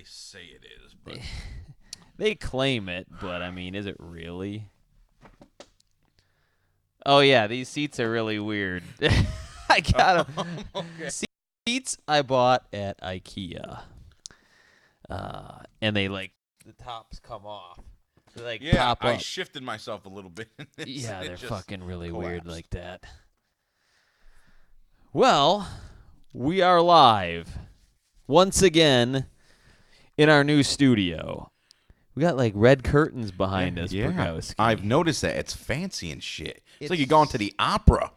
say it is, but they claim it, but I mean, is it really? Oh yeah, these seats are really weird. I got them. okay. Seats I bought at IKEA, and they the tops come off. They pop up. I shifted myself a little bit. Yeah, they're fucking really collapsed. weird like that. Well, we are live once again in our new studio. We got red curtains behind us, Bogowski. I've noticed that. It's fancy and shit. It's like you're going to the opera.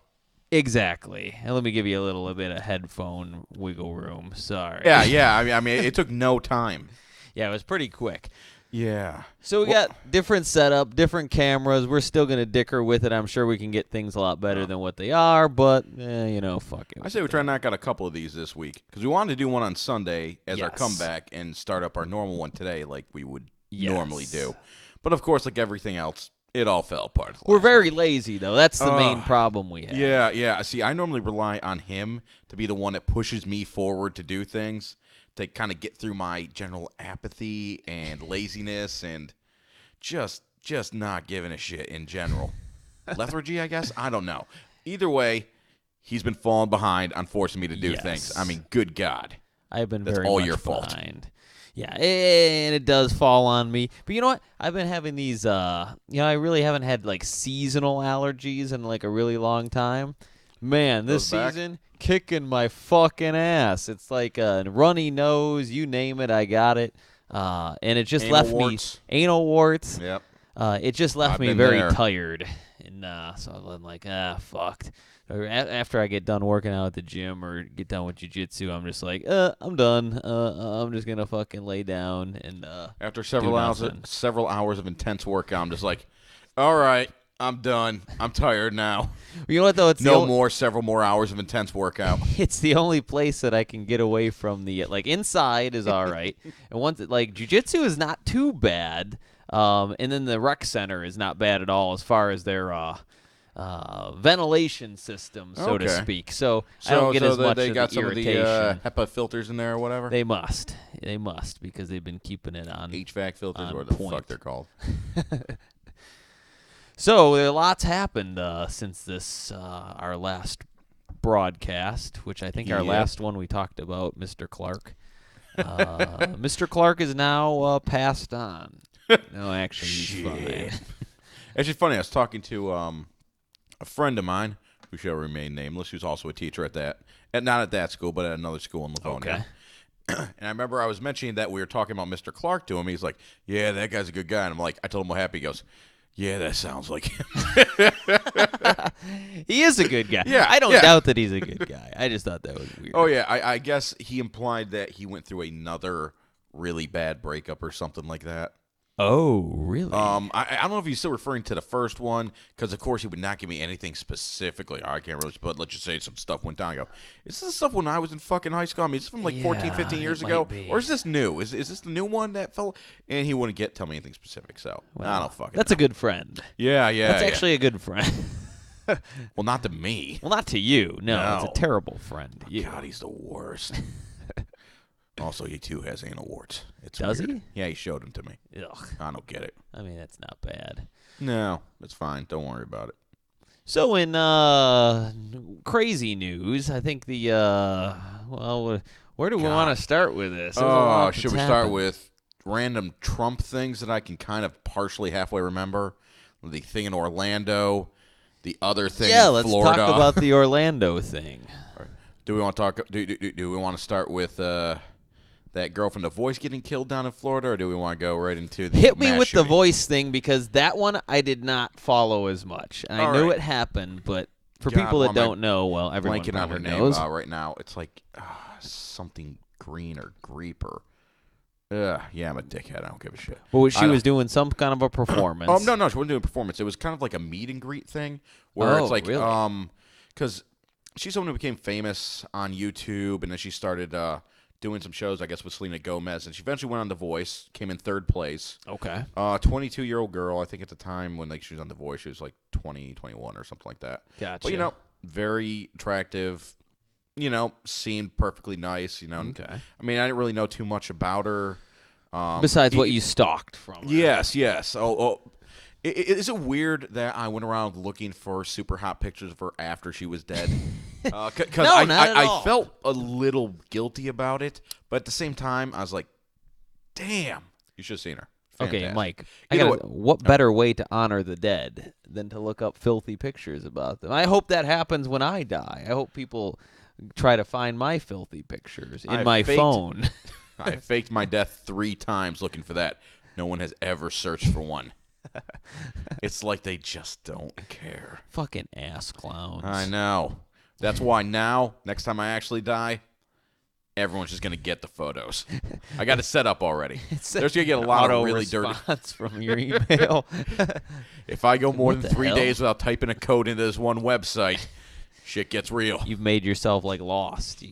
Exactly. And let me give you a little bit of headphone wiggle room. Sorry. Yeah. I mean, it took no time. Yeah, it was pretty quick. Yeah. So we got different setup, different cameras. We're still going to dicker with it. I'm sure we can get things a lot better than what they are, but, fuck it. I say we try to knock out a couple of these this week because we wanted to do one on Sunday as our comeback and start up our normal one today like we would normally do. But, of course, like everything else, it all fell apart. We're very lazy, though. That's the main problem we have. Yeah. See, I normally rely on him to be the one that pushes me forward to do things, to kind of get through my general apathy and laziness and just not giving a shit in general. Lethargy, I guess? I don't know. Either way, he's been falling behind on forcing me to do things. I mean, good God. I've been That's very all much your fault. behind. Yeah, and it does fall on me. But you know what? I've been having these, I really haven't had, seasonal allergies in, a really long time. Man, this season, kicking my fucking ass. It's like a runny nose, you name it, I got it. And it just left me anal warts. Yep. It just left me very tired. And so I'm like, fucked. After I get done working out at the gym or get done with jiu-jitsu, I'm just like, I'm done. I'm just going to fucking lay down. And after several hours of intense workout, I'm just like, all right, I'm done. I'm tired now. You know what, though? It's several more hours of intense workout. It's the only place that I can get away from the, inside is all right. And once, jiu-jitsu is not too bad. And then the rec center is not bad at all as far as their ventilation system, so to speak. So I don't get as much they of got the some irritation. of the HEPA filters in there or whatever? They must, because they've been keeping it on HVAC filters, on or the point. fuck they're called. So a lot's happened since this our last broadcast, which I think our last one we talked about Mr. Clark. Mr. Clark is now passed on. No, actually, he's fine. Actually, funny. I was talking to a friend of mine who shall remain nameless, who's also a teacher not at that school, but at another school in Livonia. Okay. And I remember I was mentioning that we were talking about Mr. Clark to him. He's like, "Yeah, that guy's a good guy." And I'm like, I told him what happened. He goes, "Yeah, that sounds like him." He is a good guy. Yeah, I don't doubt that he's a good guy. I just thought that was weird. Oh yeah, I guess he implied that he went through another really bad breakup or something like that. Oh, really? I don't know if he's still referring to the first one, because of course he would not give me anything specifically. I can't really, but let's just say some stuff went down. I go, is this stuff when I was in fucking high school? I mean, is this from 14, 15 years ago? Or is this new? Is this the new one that fell? And he wouldn't tell me anything specific, so I don't fucking That's know. a good friend. Yeah. That's actually a good friend. Well, not to me. Well, not to you. No, it's a terrible friend to you. God, he's the worst. Also, he too has anal warts. Does weird. he? Yeah, he showed them to me. Ugh. I don't get it. I mean, that's not bad. No, it's fine. Don't worry about it. So in crazy news, I think the where do we want to start with this? Should we start with random Trump things that I can kind of partially halfway remember? The thing in Orlando, the other thing in Florida. Yeah, let's talk about the Orlando thing. Do we want to talk? Do we want to start with that girl from The Voice getting killed down in Florida, or do we want to go right into the Hit me with shooting? The Voice thing, because that one I did not follow as much. And I knew it happened, but for people that don't know, well, everyone blanking on her knows. name right now. It's like something green or Greep or. Yeah, I'm a dickhead. I don't give a shit. Well, she was doing some kind of a performance. No, she wasn't doing a performance. It was kind of like a meet and greet thing where it's like, really? Because she's someone who became famous on YouTube, and then she started doing some shows, I guess, with Selena Gomez, and she eventually went on The Voice, came in third place. Okay. 22-year-old girl, I think at the time when she was on The Voice, she was like 20, 21 or something like that. Gotcha. But, very attractive, seemed perfectly nice, Okay. I mean, I didn't really know too much about her. Besides what you stalked from her. Yes. Is it weird that I went around looking for super hot pictures of her after she was dead? Because No, not at all. I felt a little guilty about it, but at the same time, I was like, damn, you should have seen her. Fantastic. Okay, Mike. Either way- What better way to honor the dead than to look up filthy pictures about them? I hope that happens when I die. I hope people try to find my filthy pictures in my phone. I faked my death 3 times looking for that. No one has ever searched for one. It's like they just don't care. Fucking ass clowns. I know. That's why now, next time I actually die, everyone's just going to get the photos. I got it set up already. There's going to get a lot of really dirty from your email. If I go more What than the 3 hell? days without typing a code into this one website, shit gets real. You've made yourself like lost.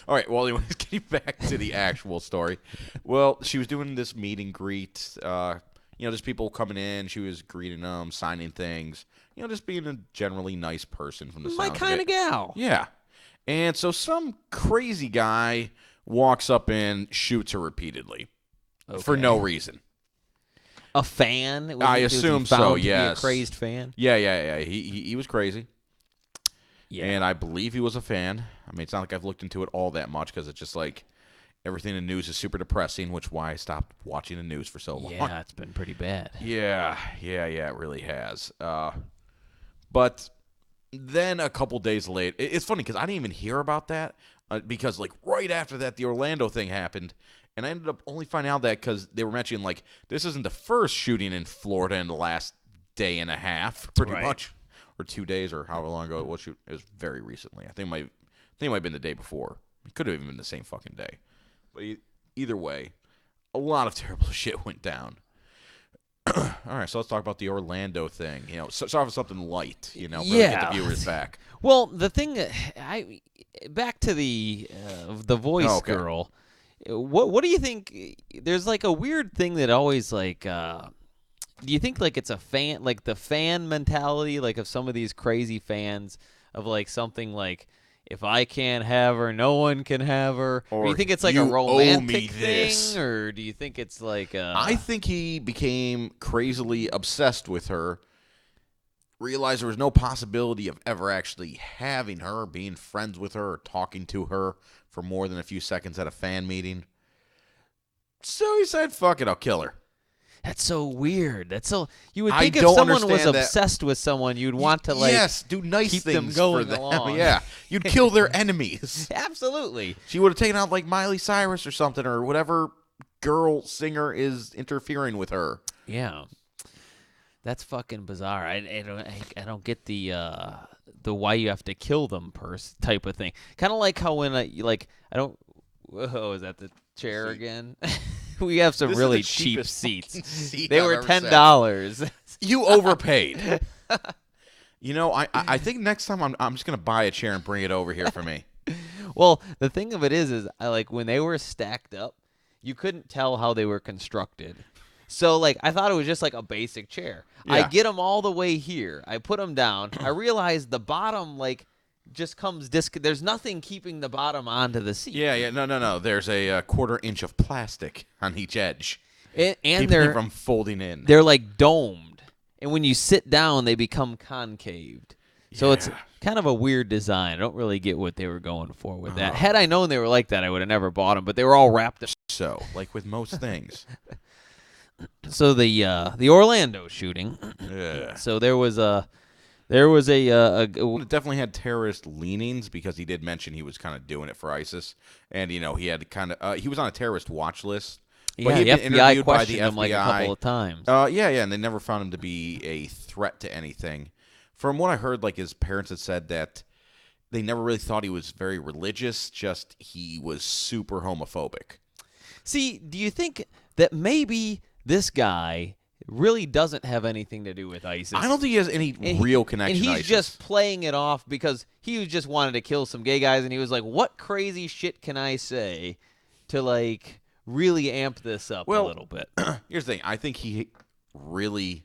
All right, well, anyways, getting back to the actual story. Well, she was doing this meet and greet. Just people coming in. She was greeting them, signing things. Just being a generally nice person from the My sounds of kind it. of gal. Yeah. And so some crazy guy walks up and shoots her repeatedly for no reason. A fan? I assume so, found to be yes. a crazed fan? Yeah. He was crazy. Yeah. And I believe he was a fan. I mean, it's not like I've looked into it all that much because it's just like everything in the news is super depressing, which is why I stopped watching the news for so long. Yeah, it's been pretty bad. Yeah, it really has. But then a couple days later, it's funny because I didn't even hear about that because like right after that, the Orlando thing happened. And I ended up only finding out that because they were mentioning like this isn't the first shooting in Florida in the last day and a half, pretty much. Or 2 days, or however long ago it was. It was very recently. I think it might have been the day before. It could have even been the same fucking day. But either way, a lot of terrible shit went down. All right, so let's talk about the Orlando thing. Start off with something light. Really get the viewers back. Well, the thing, back to the voice girl. What do you think? There's like a weird thing that always like. Do you think like it's a fan, like the fan mentality, like of some of these crazy fans of like something like if I can't have her, no one can have her? Or do you think it's like a romantic thing, or do you think it's like? I think he became crazily obsessed with her. Realized there was no possibility of ever actually having her, being friends with her, or talking to her for more than a few seconds at a fan meeting. So he said, "Fuck it, I'll kill her." That's so weird. That's so. You would I think if don't someone was understand that. obsessed with someone, you'd want to like do nice keep things them going for them. along. Yeah, you'd kill their enemies. Absolutely. She would have taken out like Miley Cyrus or something, or whatever girl singer is interfering with her. Yeah, that's fucking bizarre. I don't get the why you have to kill them type of thing. Kind of like how when I don't. Whoa, is that the chair again? We have some This is really the cheap cheapest seats. seat They I've were ever sat. $10. You overpaid. I think next time I'm just gonna buy a chair and bring it over here for me. Well, the thing of it is I like when they were stacked up, you couldn't tell how they were constructed. So like I thought it was just like a basic chair. Yeah. I get them all the way here. I put them down. I realized the bottom like just comes there's nothing keeping the bottom onto the seat. Yeah. No. There's a 1/4 inch of plastic on each edge. And Keeping they're it from folding in. they're like domed. And when you sit down, they become concaved. So it's kind of a weird design. I don't really get what they were going for with that. Had I known they were like that, I would have never bought them. But they were all wrapped up. So, like with most things. So the Orlando shooting. Yeah. So there was a It definitely had terrorist leanings because he did mention he was kind of doing it for ISIS, and he had kind of he was on a terrorist watch list. But yeah, he the had been FBI interviewed by questioned the him like a couple FBI. of times. And they never found him to be a threat to anything. From what I heard, like his parents had said that they never really thought he was very religious, just he was super homophobic. See, do you think that maybe this guy really doesn't have anything to do with ISIS? I don't think he has any real connection and to he's ISIS. just playing it off because he just wanted to kill some gay guys, and he was like, what crazy shit can I say to, like, really amp this up a little bit? Here's the thing. I think he really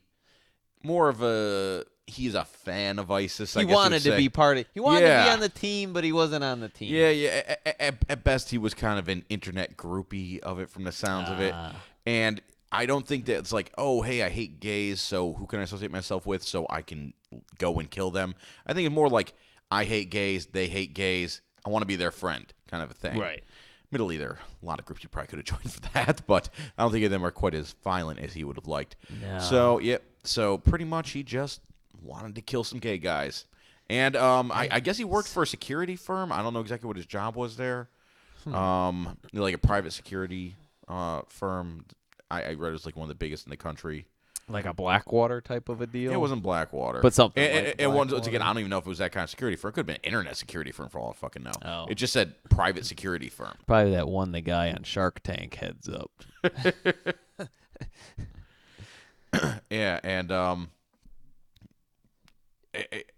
more of a he's a fan of ISIS. He wanted to be part of. He wanted to be on the team, but he wasn't on the team. Yeah. At best, he was kind of an internet groupie of it, from the sounds of it. And I don't think that it's like, oh, hey, I hate gays, so who can I associate myself with so I can go and kill them? I think it's more like, I hate gays, they hate gays, I want to be their friend, kind of a thing. Right. Admittedly, there are a lot of groups you probably could have joined for that, but I don't think of them are quite as violent as he would have liked. No. So, so pretty much he just wanted to kill some gay guys. And I guess he worked for a security firm. I don't know exactly what his job was there. Like a private security firm. I read it was like one of the biggest in the country. Like a Blackwater type of a deal? It wasn't Blackwater. But something And once again, I don't even know if it was that kind of security firm. It could have been an internet security firm for all I fucking know. Oh. It just said private security firm. Probably that one the guy on Shark Tank heads up. Yeah, and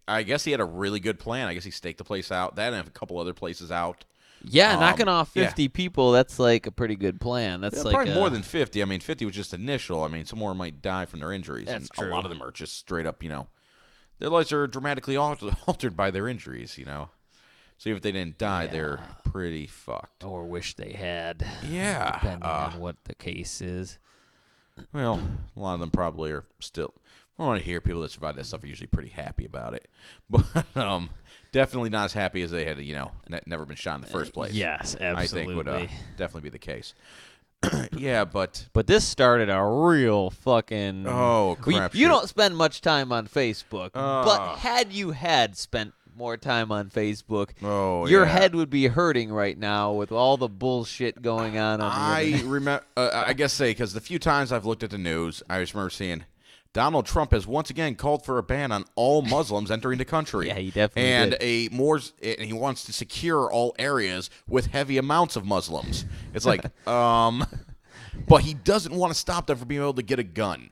I guess he had a really good plan. I guess he staked the place out. That and a couple other places out. Yeah, knocking off 50 people, that's like a pretty good plan. That's like probably more than 50. I mean, 50 was just initial. I mean, some more might die from their injuries. That's true. A lot of them are just straight up, their lives are dramatically altered by their injuries, So even if they didn't die, they're pretty fucked. Or wish they had. Yeah. Depending on what the case is. Well, a lot of them probably are still. I want to hear people that survive that stuff are usually pretty happy about it. But definitely not as happy as they had, never been shot in the first place. Yes, absolutely. I think would definitely be the case. Yeah, but this started a real fucking crap. You don't spend much time on Facebook, but had you spent more time on Facebook, your head would be hurting right now with all the bullshit going on the internet. Remember, I guess because the few times I've looked at the news, I just remember seeing Donald Trump has once again called for a ban on all Muslims entering the country. Yeah, he definitely did. And he wants to secure all areas with heavy amounts of Muslims. It's like, but he doesn't want to stop them from being able to get a gun.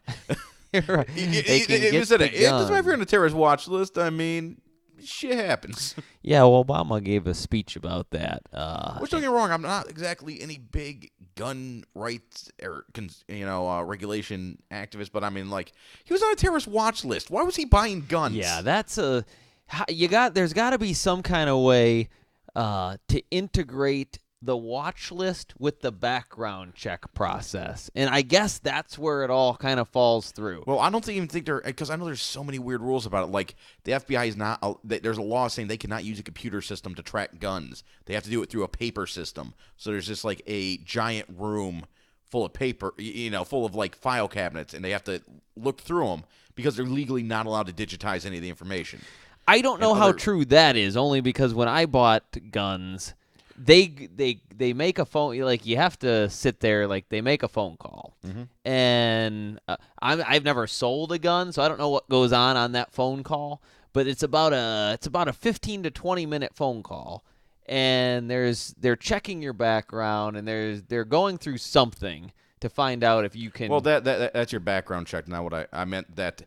Right. It doesn't matter if you're on a terrorist watch list. I mean, shit happens. Yeah, well, Obama gave a speech about that. Which, don't get me wrong, I'm not exactly any big gun rights or regulation activist, but I mean, like, he was on a terrorist watch list. Why was he buying guns? Yeah, there's got to be some kind of way to integrate the watch list with the background check process. And I guess that's where it all kind of falls through. Well, I don't even think because I know there's so many weird rules about it. Like, the FBI is not, there's a law saying they cannot use a computer system to track guns. They have to do it through a paper system. So there's just like a giant room full of paper, full of like file cabinets, and they have to look through them because they're legally not allowed to digitize any of the information. I don't know how true that is, only because when I bought guns, they make a phone, like, you have to sit there, like, they make a phone call. Mm-hmm. And I've never sold a gun, so I don't know what goes on that phone call, but it's about a 15 to 20 minute phone call, and they're checking your background, and they're going through something to find out if you can. Well, that's your background check. Not what I meant, that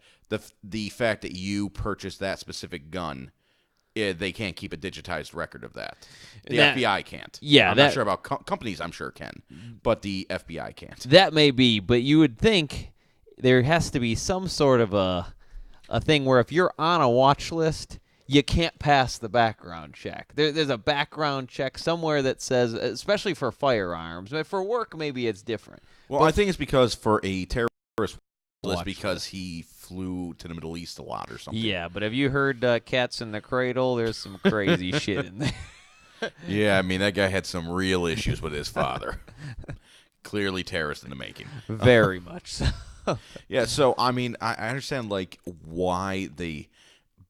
the fact that you purchased that specific gun, they can't keep a digitized record of that. The FBI can't. Yeah, I'm not sure about companies. I'm sure can, but the FBI can't. That may be, but you would think there has to be some sort of a thing where if you're on a watch list, you can't pass the background check. There's a background check somewhere that says, especially for firearms, but for work maybe it's different. Well, I think it's because for a terrorist list, because he flew to the Middle East a lot or something. Yeah, but have you heard Cats in the Cradle? There's some crazy shit in there. Yeah, I mean, that guy had some real issues with his father. Clearly terrorist in the making. Very much so. Yeah, so, I mean, I understand, like, why the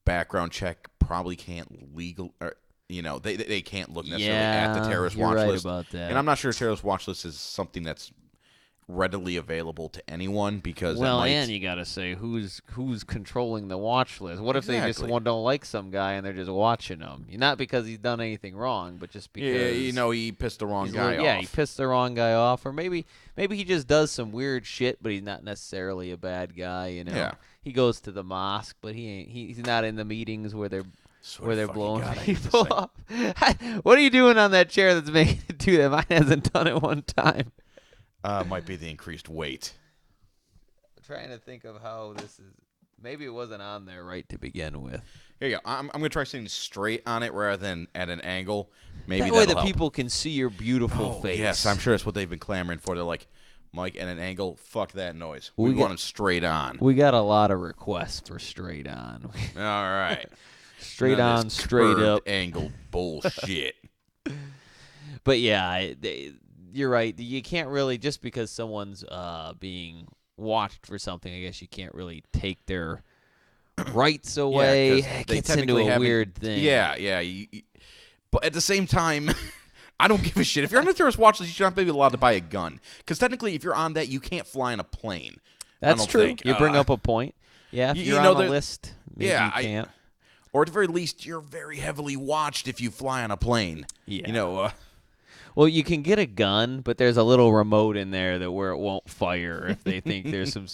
background check probably can't they can't look necessarily at the terrorist watch right list. About that. And I'm not sure terrorist watch list is something that's readily available to anyone, because and you gotta say who's controlling the watch list. What if they just don't like some guy and they're just watching him? Not because he's done anything wrong, but just because he pissed the wrong guy off. Yeah, he pissed the wrong guy off, or maybe he just does some weird shit, but he's not necessarily a bad guy. Yeah. He goes to the mosque, but he's not in the meetings where they're blowing God, people up. What are you doing on that chair that's making it do that? Mine hasn't done it one time. Might be the increased weight. I'm trying to think of how this is. Maybe it wasn't on there right to begin with. Here you go. I'm going to try sitting straight on it rather than at an angle. Maybe that way the help. people can see your beautiful face. Yes, I'm sure that's what they've been clamoring for. They're like, Mike, at an angle, fuck that noise. We want him straight on. We got a lot of requests for straight on. All right. Straight on, straight up. Angle bullshit. But yeah, you're right. You can't really, just because someone's being watched for something, I guess you can't really take their rights away. It gets into a weird thing. Yeah. But at the same time, I don't give a shit. If you're on the terrorist watch list, you should not be allowed to buy a gun. Because technically, if you're on that, you can't fly in a plane. That's true. You bring up a point. Yeah, if you're on the list, maybe you can't. Or at the very least, you're very heavily watched if you fly on a plane. Yeah. Well, you can get a gun, but there's a little remote in there where it won't fire if they think there's some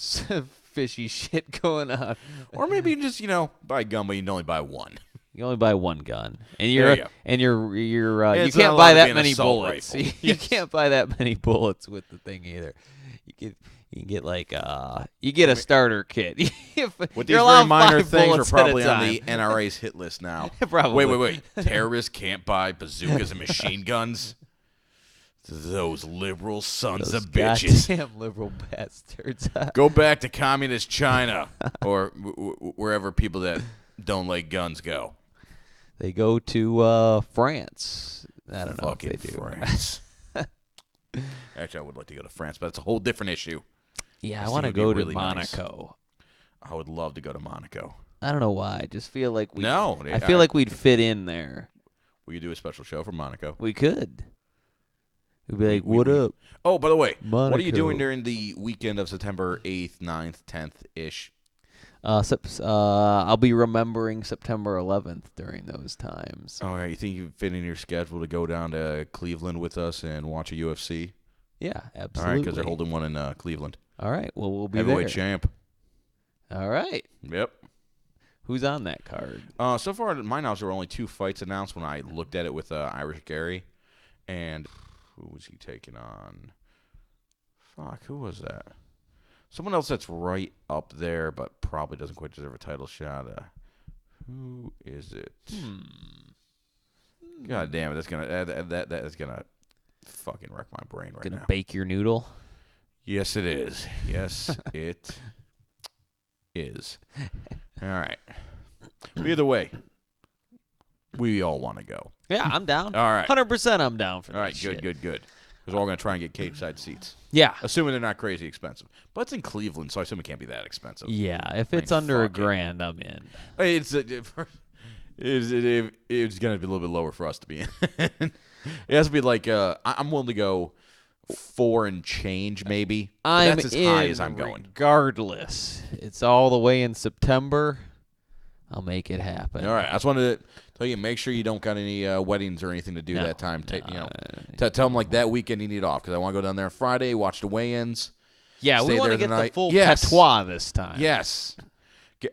fishy shit going on. Or maybe you just, buy a gun, but you can only buy one. You only buy one gun, and you can't buy that many bullets. You can't buy that many bullets with the thing either. You can get like you get a starter kit. With these very minor things, we're probably on the NRA's hit list now. Probably. Wait. Terrorists can't buy bazookas and machine guns. Those liberal sons of bitches. Goddamn liberal bastards. Go back to communist China or wherever people that don't like guns go. They go to France. I don't know if they do. France. Actually, I would like to go to France, but it's a whole different issue. Yeah, I want to go to Monaco. Nice. I would love to go to Monaco. I don't know why. I just feel like I feel like we'd fit in there. We could do a special show for Monaco. We could. We'd be like, what up? Oh, by the way, Monaco. What are you doing during the weekend of September 8th, 9th, 10th-ish? I'll be remembering September 11th during those times. Oh, yeah. You think you fit in your schedule to go down to Cleveland with us and watch a UFC? Yeah, absolutely. All right, because they're holding one in Cleveland. All right, well, we'll be Heavyweight there. champ. All right. Yep. Who's on that card? So far, in my knowledge, there were only 2 fights announced when I looked at it with Irish Gary. And who was he taking on? Fuck, who was that? Someone else that's right up there, but probably doesn't quite deserve a title shot. Who is it? God damn it! That is gonna fucking wreck my brain right now. Gonna bake your noodle? Yes, it is. Yes, it is. All right. But either way, we all want to go. Yeah, I'm down. All right. 100% I'm down for that. All right, shit. good. Because we're all going to try and get cage-side seats. Yeah. Assuming they're not crazy expensive. But it's in Cleveland, so I assume it can't be that expensive. Yeah, if it's under $1,000, I'm in. It's going to be a little bit lower for us to be in. It has to be like, I'm willing to go 4 and change, maybe. That's as high as I'm going. Regardless. It's all the way in September. I'll make it happen. All right. I just wanted to tell you, make sure you don't got any weddings or anything to do that time. Tell them like that weekend you need off because I want to go down there Friday, watch the weigh-ins. Yeah, we want to get the full patois this time. Yes.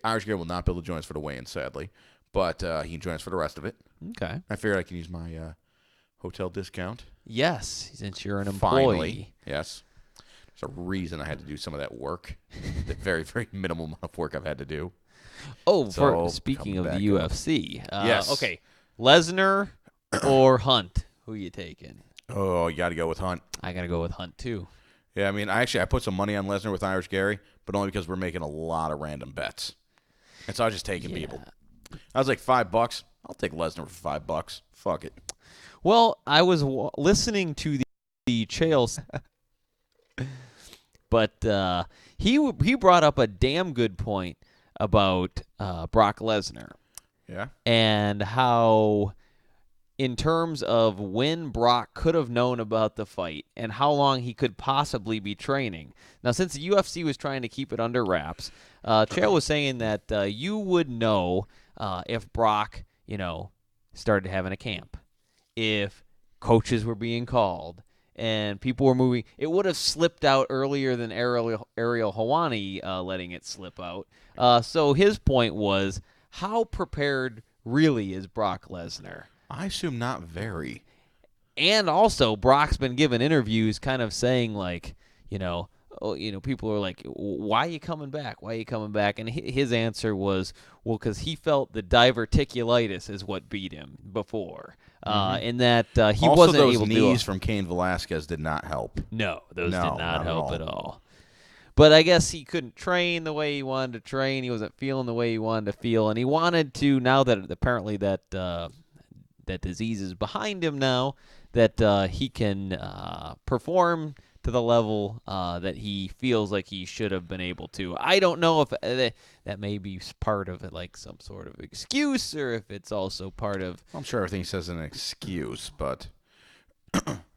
Irish Gary will not be able to join us for the weigh-ins, sadly, but he can join us for the rest of it. Okay. I figured I can use my hotel discount. Yes, since you're an employee. Finally, yes. There's a reason I had to do some of that work. The very, very minimal amount of work I've had to do. Oh, speaking of the UFC. Yes. Okay, Lesnar or Hunt? Who you taking? Oh, you got to go with Hunt. I got to go with Hunt, too. Yeah, I mean, I put some money on Lesnar with Irish Gary, but only because we're making a lot of random bets. And so I was just taking people. I was like, $5. I'll take Lesnar for $5. Fuck it. Well, I was listening to the Chaels, but he brought up a damn good point about Brock Lesnar. Yeah. And how, in terms of when Brock could have known about the fight and how long he could possibly be training. Now, since the UFC was trying to keep it under wraps, Chael was saying that you would know if Brock, started having a camp, if coaches were being called, and people were moving. It would have slipped out earlier than Ariel Helwani letting it slip out. So his point was, how prepared really is Brock Lesnar? I assume not very. And also, Brock's been given interviews kind of saying, like, people are like, why are you coming back? Why are you coming back? And his answer was, well, because he felt the diverticulitis is what beat him before. In that he also, wasn't those able to knees from Cain Velasquez did not help. No, those No, did not not at help all. at all. But I guess he couldn't train the way he wanted to train. He wasn't feeling the way he wanted to feel, and he wanted to. Now that apparently that that disease is behind him now, that he can perform to the level that he feels like he should have been able to. I don't know if that may be part of it, like some sort of excuse, or if it's also part of. I'm sure everything he says is an excuse, but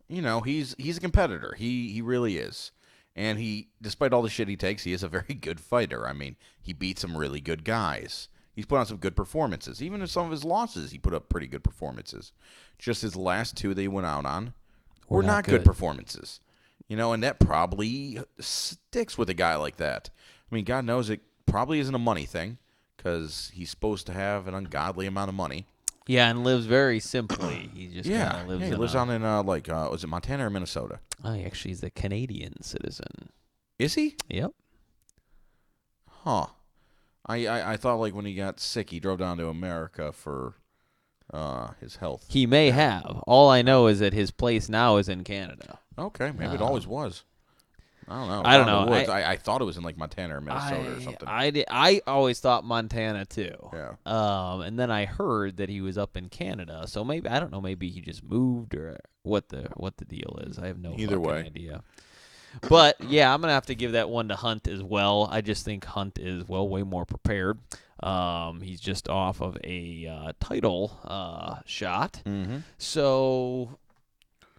he's a competitor. He really is. And despite all the shit he takes, he is a very good fighter. I mean, he beats some really good guys. He's put on some good performances. Even in some of his losses, he put up pretty good performances. Just his last two they went out on were not good performances. And that probably sticks with a guy like that. I mean, God knows it probably isn't a money thing because he's supposed to have an ungodly amount of money. Yeah, and lives very simply. He just kind of lives. He lives down in was it Montana or Minnesota? Oh, actually, he's a Canadian citizen. Is he? Yep. Huh. I thought like when he got sick, he drove down to America for his health. He may have. All I know is that his place now is in Canada. Okay, maybe it always was. I don't know. I don't know. I thought it was in like Montana or Minnesota or something. I always thought Montana too. Yeah. And then I heard that he was up in Canada. So maybe I don't know. Maybe he just moved or what the deal is. I have no idea. But yeah, I'm gonna have to give that one to Hunt as well. I just think Hunt is way more prepared. He's just off of a title shot. Mm-hmm. So.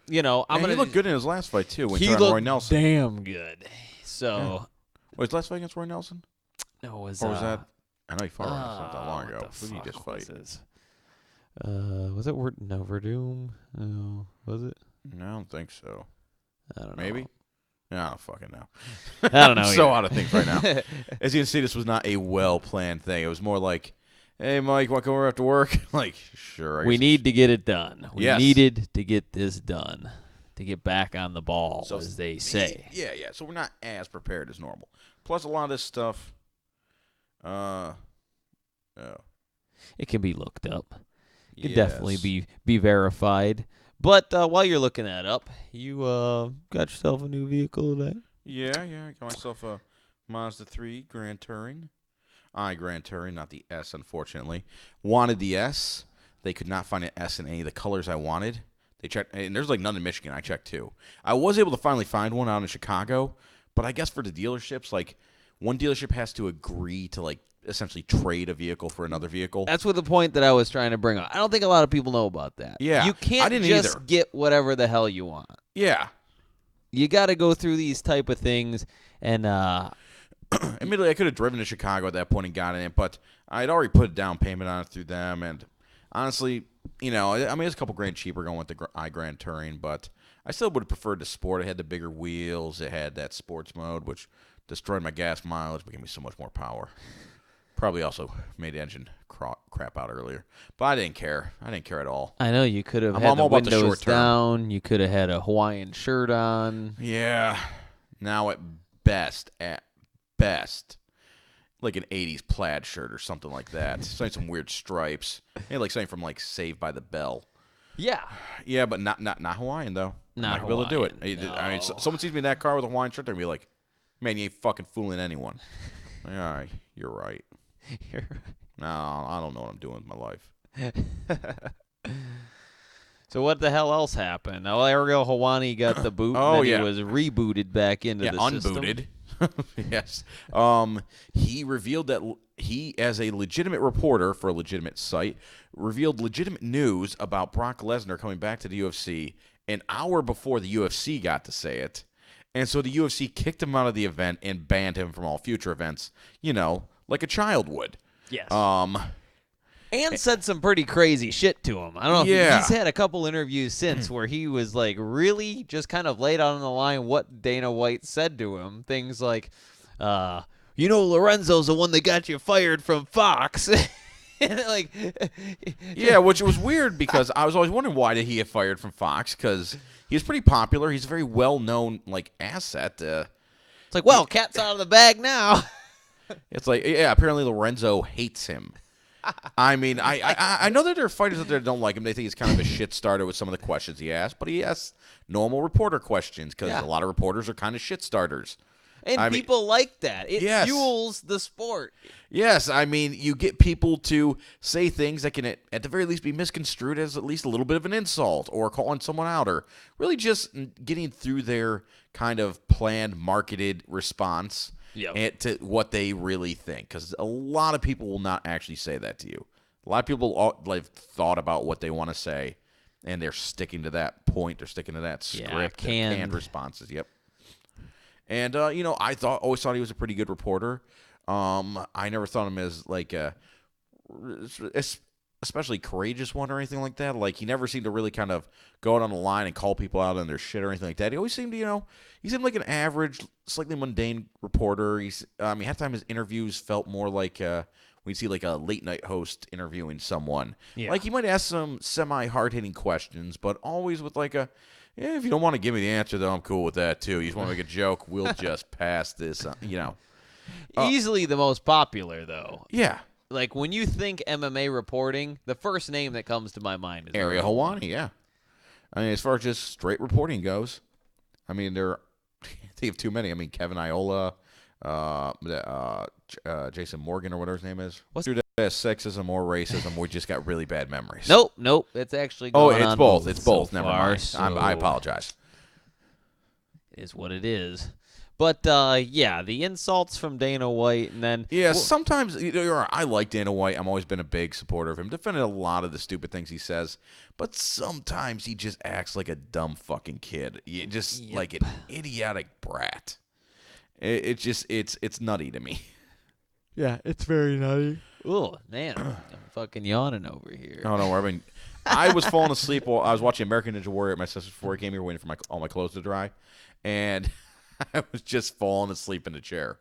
I'm gonna. He looked good in his last fight too. When he looked Roy Nelson. damn good. So, Was his last fight against Roy Nelson? no, Or was that? I know he fought not that long ago. What Who did he just fight? Was it Verdum? No, was it? No, I don't think so. I don't know. Maybe. No, I don't fucking know. I don't know. I'm so out of things right now. As you can see, this was not a well-planned thing. It was more like, hey, Mike, want to come over after work? Like, sure. We need to get it done. We Yes. needed to get this done. To get back on the ball, as they say. Yeah. So we're not as prepared as normal. Plus, a lot of this stuff, It can be looked up. It can definitely be verified. But while you're looking that up, you got yourself a new vehicle today? Yeah. I got myself a Mazda 3 Grand Touring. Grand Touring, not the S, unfortunately. Wanted the S. They could not find an S in any of the colors I wanted. They checked, and there's like none in Michigan. I checked too. I was able to finally find one out in Chicago, but I guess for the dealerships, like one dealership has to agree to like essentially trade a vehicle for another vehicle. That's what the point that I was trying to bring up. I don't think a lot of people know about that. Yeah, you can't I didn't just either. get whatever the hell you want. Yeah, you got to go through these type of things, and admittedly, I could have driven to Chicago at that point and gotten it, but I'd already put a down payment on it through them, and honestly, I mean, it's a couple grand cheaper going with the Grand Touring, but I still would have preferred the Sport. It had the bigger wheels. It had that sports mode, which destroyed my gas mileage, but gave me so much more power. Probably also made the engine crap out earlier, but I didn't care. I didn't care at all. I know you could have I'm had all the about the windows short term. down. You could have had a Hawaiian shirt on. Yeah. Now at best, like an 80s plaid shirt or something like that. Some weird stripes. Yeah, like something from like Saved by the Bell. Yeah. Yeah, but not Hawaiian though. Not I'm not able to do it. Hawaiian, I mean, no. someone sees me in that car with a Hawaiian shirt, they're gonna be like, "Man, you ain't fucking fooling anyone." Like, all right, you're right. No, I don't know what I'm doing with my life. So what the hell else happened? Now Ariel Hawani got the boot, and then he was rebooted back into the system. Unbooted. Yes. He revealed that he, as a legitimate reporter for a legitimate site, revealed legitimate news about Brock Lesnar coming back to the UFC an hour before the UFC got to say it. And so the UFC kicked him out of the event and banned him from all future events, like a child would. Yes. And said some pretty crazy shit to him. I don't know if he's had a couple interviews since where he was like really just kind of laid out on the line what Dana White said to him. Things like, Lorenzo's the one that got you fired from Fox. Yeah, which was weird because I was always wondering why did he get fired from Fox, because he was pretty popular. He's a very well-known asset. It's like, well, cat's out of the bag now. It's like, yeah, apparently Lorenzo hates him. I mean, I know that there are fighters out there that don't like him. They think he's kind of a shit starter with some of the questions he asks, but he asks normal reporter questions because a lot of reporters are kind of shit starters. And people like that. It fuels the sport. Yes, I mean, you get people to say things that can, at the very least, be misconstrued as at least a little bit of an insult or calling someone out or really just getting through their kind of planned, marketed response to what they really think. Because a lot of people will not actually say that to you. A lot of people have thought about what they want to say, and they're sticking to that point. They're sticking to that script, canned responses. Yep. And I always thought he was a pretty good reporter. I never thought him as like a especially courageous one or anything like that. Like he never seemed to really kind of go out on the line and call people out on their shit or anything like that. He always seemed to, he seemed like an average, slightly mundane reporter. Half the time his interviews felt more like we'd see like a late night host interviewing someone. Yeah. Like he might ask some semi hard hitting questions, but always with like if you don't want to give me the answer, though, I'm cool with that, too. You just want to make a joke, we'll just pass this, Easily the most popular, though. Yeah. Like, when you think MMA reporting, the first name that comes to my mind is Ariel Helwani, yeah. I mean, as far as just straight reporting goes, I mean, they have too many. I mean, Kevin Iola, Jason Morgan, or whatever his name is. What's dude that has sexism or racism? We just got really bad memories. Nope. It's actually going on both. It's both. So Never far, mind. so I apologize. It is what it is. But, the insults from Dana White, and then... Yeah, sometimes... I like Dana White. I've always been a big supporter of him. Defended a lot of the stupid things he says. But sometimes he just acts like a dumb fucking kid. Like an idiotic brat. It's nutty to me. Yeah, it's very nutty. Oh, man. I'm fucking yawning over here. Oh, no, I was falling asleep while I was watching American Ninja Warrior at my sister's before I came here, waiting for all my clothes to dry. And... I was just falling asleep in the chair.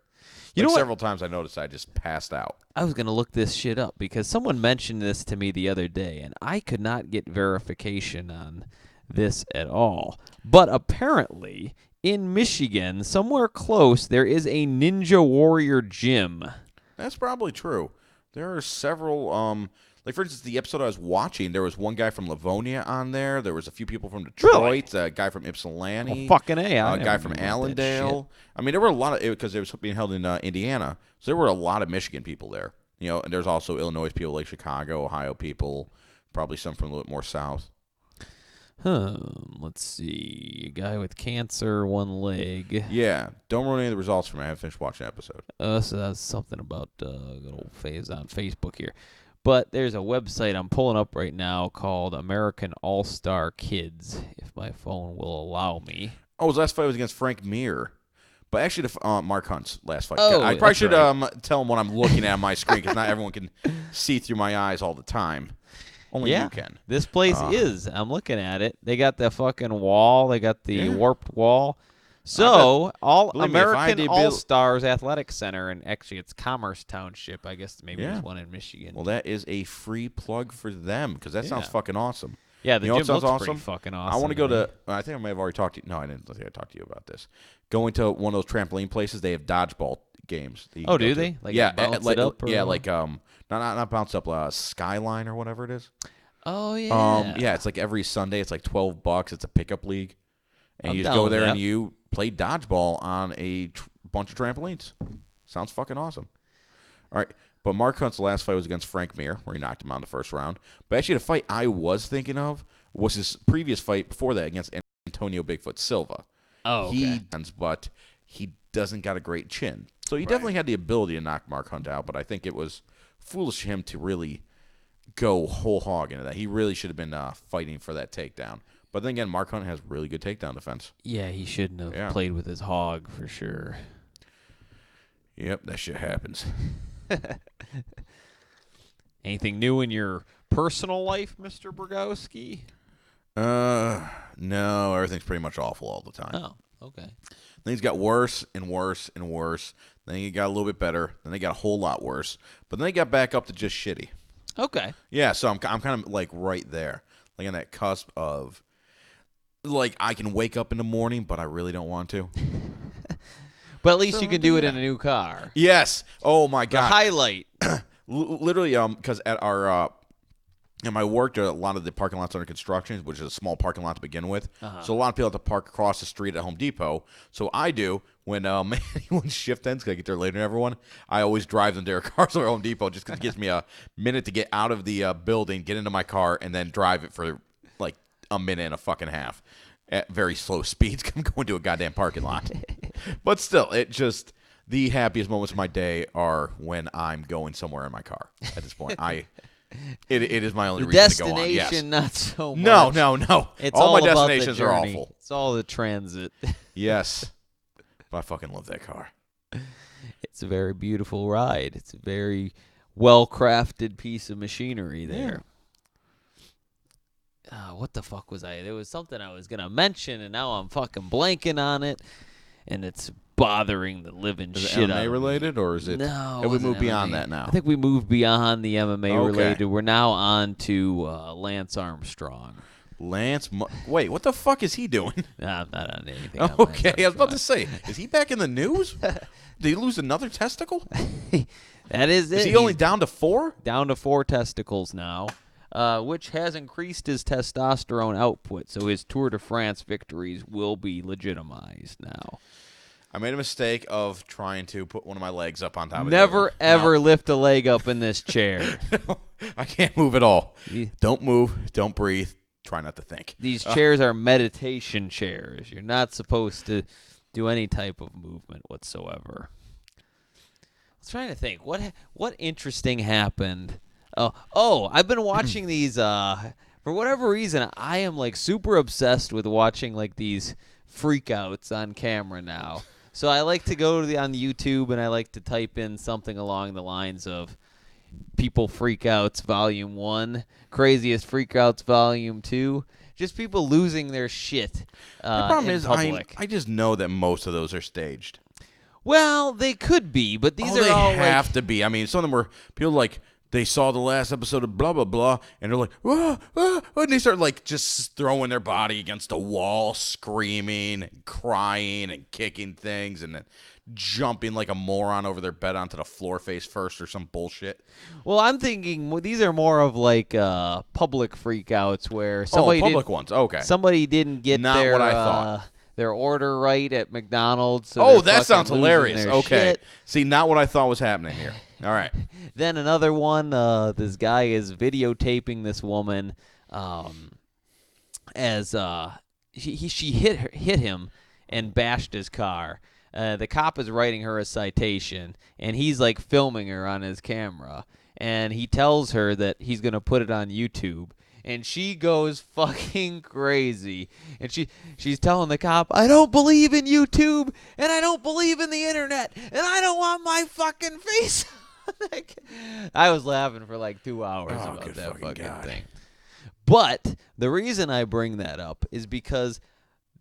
Several times I noticed I just passed out. I was going to look this shit up because someone mentioned this to me the other day, and I could not get verification on this at all. But apparently, in Michigan, somewhere close, there is a Ninja Warrior gym. That's probably true. There are several... Like, for instance, the episode I was watching, there was one guy from Livonia on there. There was a few people from Detroit, a guy from Ypsilanti, a guy from Allendale. I mean, there were a lot of because it was being held in Indiana, so there were a lot of Michigan people there. And there's also Illinois people, like Chicago, Ohio people, probably some from a little bit more south. Let's see. A guy with cancer, one leg. Yeah. Don't ruin any of the results for me. I haven't finished watching the episode. So that's something about good old phase on Facebook here. But there's a website I'm pulling up right now called American All-Star Kids, if my phone will allow me. Oh, his last fight was against Frank Mir. But actually, Mark Hunt's last fight. Oh, I probably should tell him what I'm looking at on my screen because not everyone can see through my eyes all the time. Only you can. This place is. I'm looking at it. They got the fucking wall. They got the warped wall. So, American All-Stars Athletic Center, and actually it's Commerce Township. I guess maybe there's one in Michigan. Well, that is a free plug for them because that sounds fucking awesome. Yeah, the gym looks pretty fucking awesome. I want to go to, I think I may have already talked to you. No, I didn't think I talked to you about this. Going to one of those trampoline places, they have dodgeball games. Oh, do they? Like bounce it up? Not bounce up, Skyline or whatever it is. Oh, yeah. Yeah, it's like every Sunday. It's like $12. It's a pickup league. And you just go there and you play dodgeball on a bunch of trampolines. Sounds fucking awesome. All right. But Mark Hunt's last fight was against Frank Mir, where he knocked him out in the first round. But actually, the fight I was thinking of was his previous fight before that against Antonio Bigfoot Silva. Oh, okay. But he doesn't got a great chin. So he definitely had the ability to knock Mark Hunt out, but I think it was foolish of him to really go whole hog into that. He really should have been fighting for that takedown. But then again, Mark Hunt has really good takedown defense. Yeah, he shouldn't have played with his hog for sure. Yep, that shit happens. Anything new in your personal life, Mr. Brogowski? No, everything's pretty much awful all the time. Oh, okay. Things got worse and worse and worse. Then it got a little bit better. Then they got a whole lot worse. But then they got back up to just shitty. Okay. Yeah, so I'm kind of like right there, like on that cusp of, like I can wake up in the morning, but I really don't want to. But at least So, you can do it yeah. in a new car. Yes. Oh my The God. highlight. Literally, because at our my work, there are a lot of the parking lots under construction, which is a small parking lot to begin with. So a lot of people have to park across the street at Home Depot. So I do when anyone's shift ends, because I get there later than everyone. I always drive them to their cars or Home Depot just because it gives me a minute to get out of the building, get into my car, and then drive it for like a minute and a fucking half at very slow speeds. I'm going to a goddamn parking lot. But still, it just the happiest moments of my day are when I'm going somewhere in my car. At this point, It is my only The reason to go on. destination, Yes. not so much. No. It's all my about the destinations are journey. awful. It's all the transit. Yes. But I fucking love that car. It's a very beautiful ride. It's a very well-crafted piece of machinery there. What the fuck was I? There was something I was going to mention, and now I'm fucking blanking on it, and it's bothering the living Is it shit out MMA of related, or is it? me. No, Have it we wasn't moved beyond MMA. that now? I think we moved beyond the MMA Okay. related. We're now on to Lance Armstrong. Wait, what the fuck is he doing? Nah, I'm not on anything. on Lance Okay, I was about to Armstrong. say, is he back in the news? Did he lose another testicle? That is it. Is he only He's down to 4? down to 4 testicles now, which has increased his testosterone output, so his Tour de France victories will be legitimized now. I made a mistake of trying to put one of my legs up on top of Never, the other one. ever lift a leg up in this chair. No, I can't move at all. Ye- Don't move. Don't breathe. Try not to think. These chairs are meditation chairs. You're not supposed to do any type of movement whatsoever. I was trying to think. What interesting happened? Oh, I've been watching these. For whatever reason, I am like super obsessed with watching like these freakouts on camera now. So I like to go to on YouTube and I like to type in something along the lines of People Freakouts Volume 1, Craziest Freakouts Volume 2. Just people losing their shit The problem in is, public. I just know that most of those are staged. Well, they could be, but these are they all have like... to be. I mean, some of them were people like they saw the last episode of blah blah blah, and they're like, ah, ah, and they start like just throwing their body against a wall, screaming, and crying, and kicking things, and then jumping like a moron over their bed onto the floor face first or some bullshit. Well, I'm thinking these are more of like public freakouts where somebody public ones. Okay. somebody didn't get Not their what I thought. Their order right at McDonald's. So Oh, they're that fucking sounds losing hilarious. their Okay. shit. See, not what I thought was happening here. All right. Then another one, this guy is videotaping this woman as she hit him and bashed his car. The cop is writing her a citation, and he's like filming her on his camera. And he tells her that he's going to put it on YouTube. And she goes fucking crazy. And she's telling the cop, I don't believe in YouTube, and I don't believe in the internet, and I don't want my fucking face. I was laughing for like 2 hours Oh, about good that fucking fucking God. thing. But the reason I bring that up is because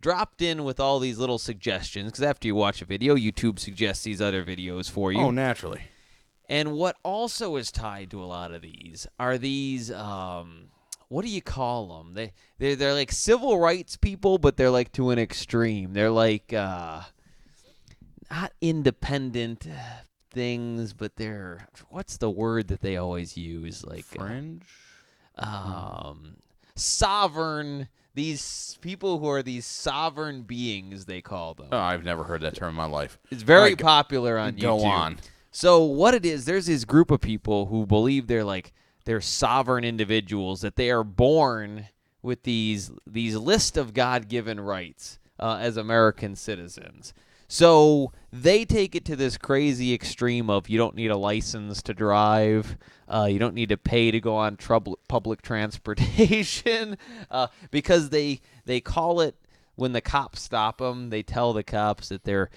dropped in with all these little suggestions, because after you watch a video, YouTube suggests these other videos for you. Oh, naturally. And what also is tied to a lot of these are these, what do you call them? They're like civil rights people, but they're like to an extreme. They're like not independent things, but they're, what's the word that they always use? Like Fringe? sovereign. These people who are these sovereign beings, they call them. Oh, I've never heard that term in my life. It's very All right, popular on YouTube. Go on. So what it is, there's this group of people who believe they're sovereign individuals, that they are born with these list of God-given rights as American citizens. So they take it to this crazy extreme of you don't need a license to drive, you don't need to pay to go on public transportation, because they call it, when the cops stop them, they tell the cops that they're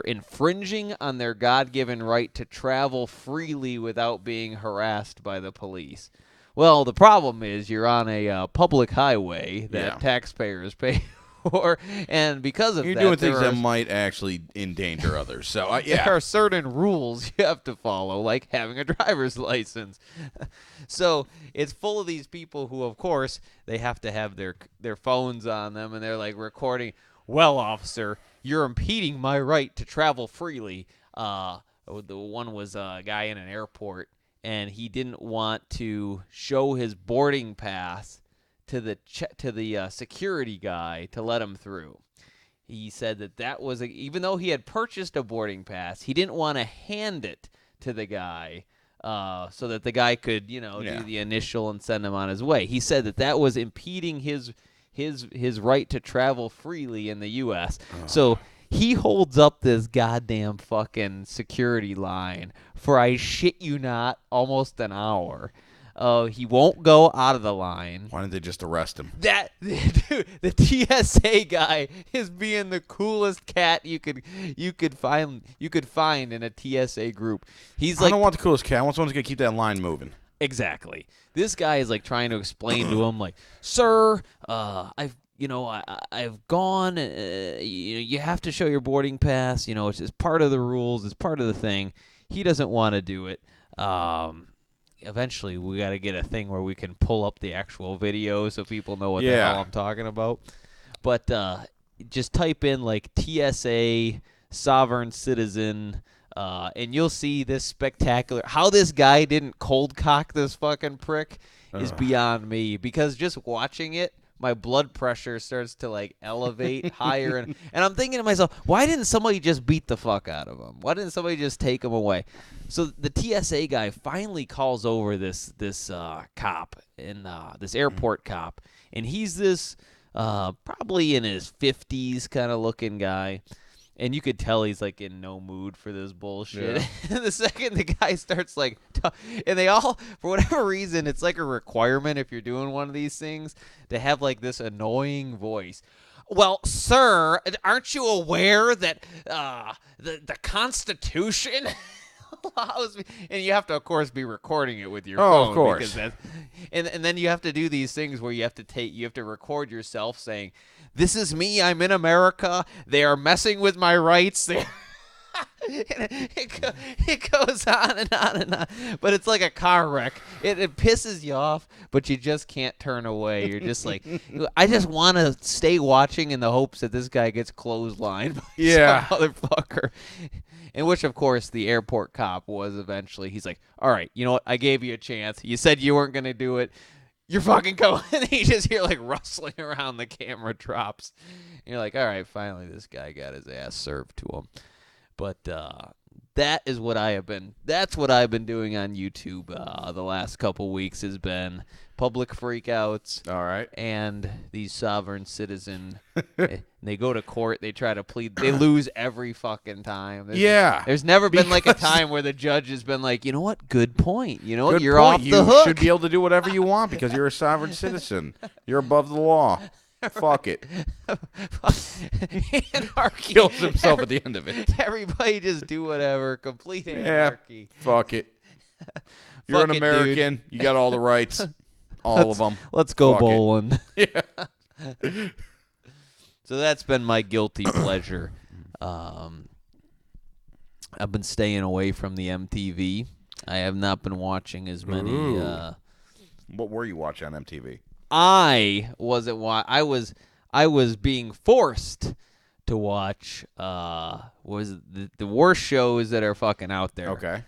infringing on their God-given right to travel freely without being harassed by the police. Well, the problem is you're on a public highway that taxpayers pay for, and because of You're that, doing things that might actually endanger others. So, yeah. there are certain rules you have to follow, like having a driver's license. So it's full of these people who, of course, they have to have their phones on them, and they're like recording. Well, officer, you're impeding my right to travel freely. The one was a guy in an airport, and he didn't want to show his boarding pass to the security guy to let him through. He said that was even though he had purchased a boarding pass, he didn't want to hand it to the guy so that the guy could, do the initial and send him on his way. He said that was impeding his right to travel freely in the U.S. So he holds up this goddamn fucking security line for, I shit you not, almost an hour. He won't go out of the line. Why didn't they just arrest him? Dude, the TSA guy is being the coolest cat you could find in a TSA group. He's I don't want the coolest cat. I want someone who's gonna keep that line moving. Exactly. This guy is like trying to explain to him, like, sir, I've gone. You have to show your boarding pass. It's just part of the rules. It's part of the thing. He doesn't want to do it. Eventually, we got to get a thing where we can pull up the actual video so people know what the hell I'm talking about. But just type in like TSA sovereign citizen, and you'll see this spectacular. How this guy didn't cold cock this fucking prick is beyond me, because just watching it, my blood pressure starts to like elevate higher, and I'm thinking to myself, why didn't somebody just beat the fuck out of him? Why didn't somebody just take him away? So the TSA guy finally calls over this cop, this airport cop, and he's this probably in his 50s kind of looking guy. And you could tell he's like in no mood for this bullshit. Yeah. The second the guy starts like, and they all, for whatever reason, it's like a requirement if you're doing one of these things to have like this annoying voice. Well, sir, aren't you aware that the Constitution allows me? And you have to, of course, be recording it with your phone. Of course. Because and then you have to do these things where you have to record yourself saying, "This is me. I'm in America. They are messing with my rights." It goes on and on and on. But it's like a car wreck. It pisses you off, but you just can't turn away. You're just like, I just want to stay watching in the hopes that this guy gets clotheslined by some motherfucker. In which, of course, the airport cop was eventually. He's like, all right, you know what? I gave you a chance. You said you weren't going to do it. You're fucking going. And you just hear like rustling around, the camera drops. And you're like, all right, finally this guy got his ass served to him. But that's what I've been doing on YouTube the last couple weeks, has been public freakouts. All right. And these sovereign citizen, they go to court, they try to plead, they lose every fucking time. There's never been like a time where the judge has been like, you know what, good point. You know what, you're off the hook. You should be able to do whatever you want because you're a sovereign citizen. You're above the law. Fuck it. Anarchy. Kills himself at the end of it. Everybody just do whatever. Complete anarchy. Fuck it. You're an American. Dude. You got all the rights. All of them. Let's go bowling. Yeah. So that's been my guilty pleasure. I've been staying away from the MTV. I have not been watching as many. What were you watching on MTV? I was being forced to watch was the worst shows that are fucking out there. Okay.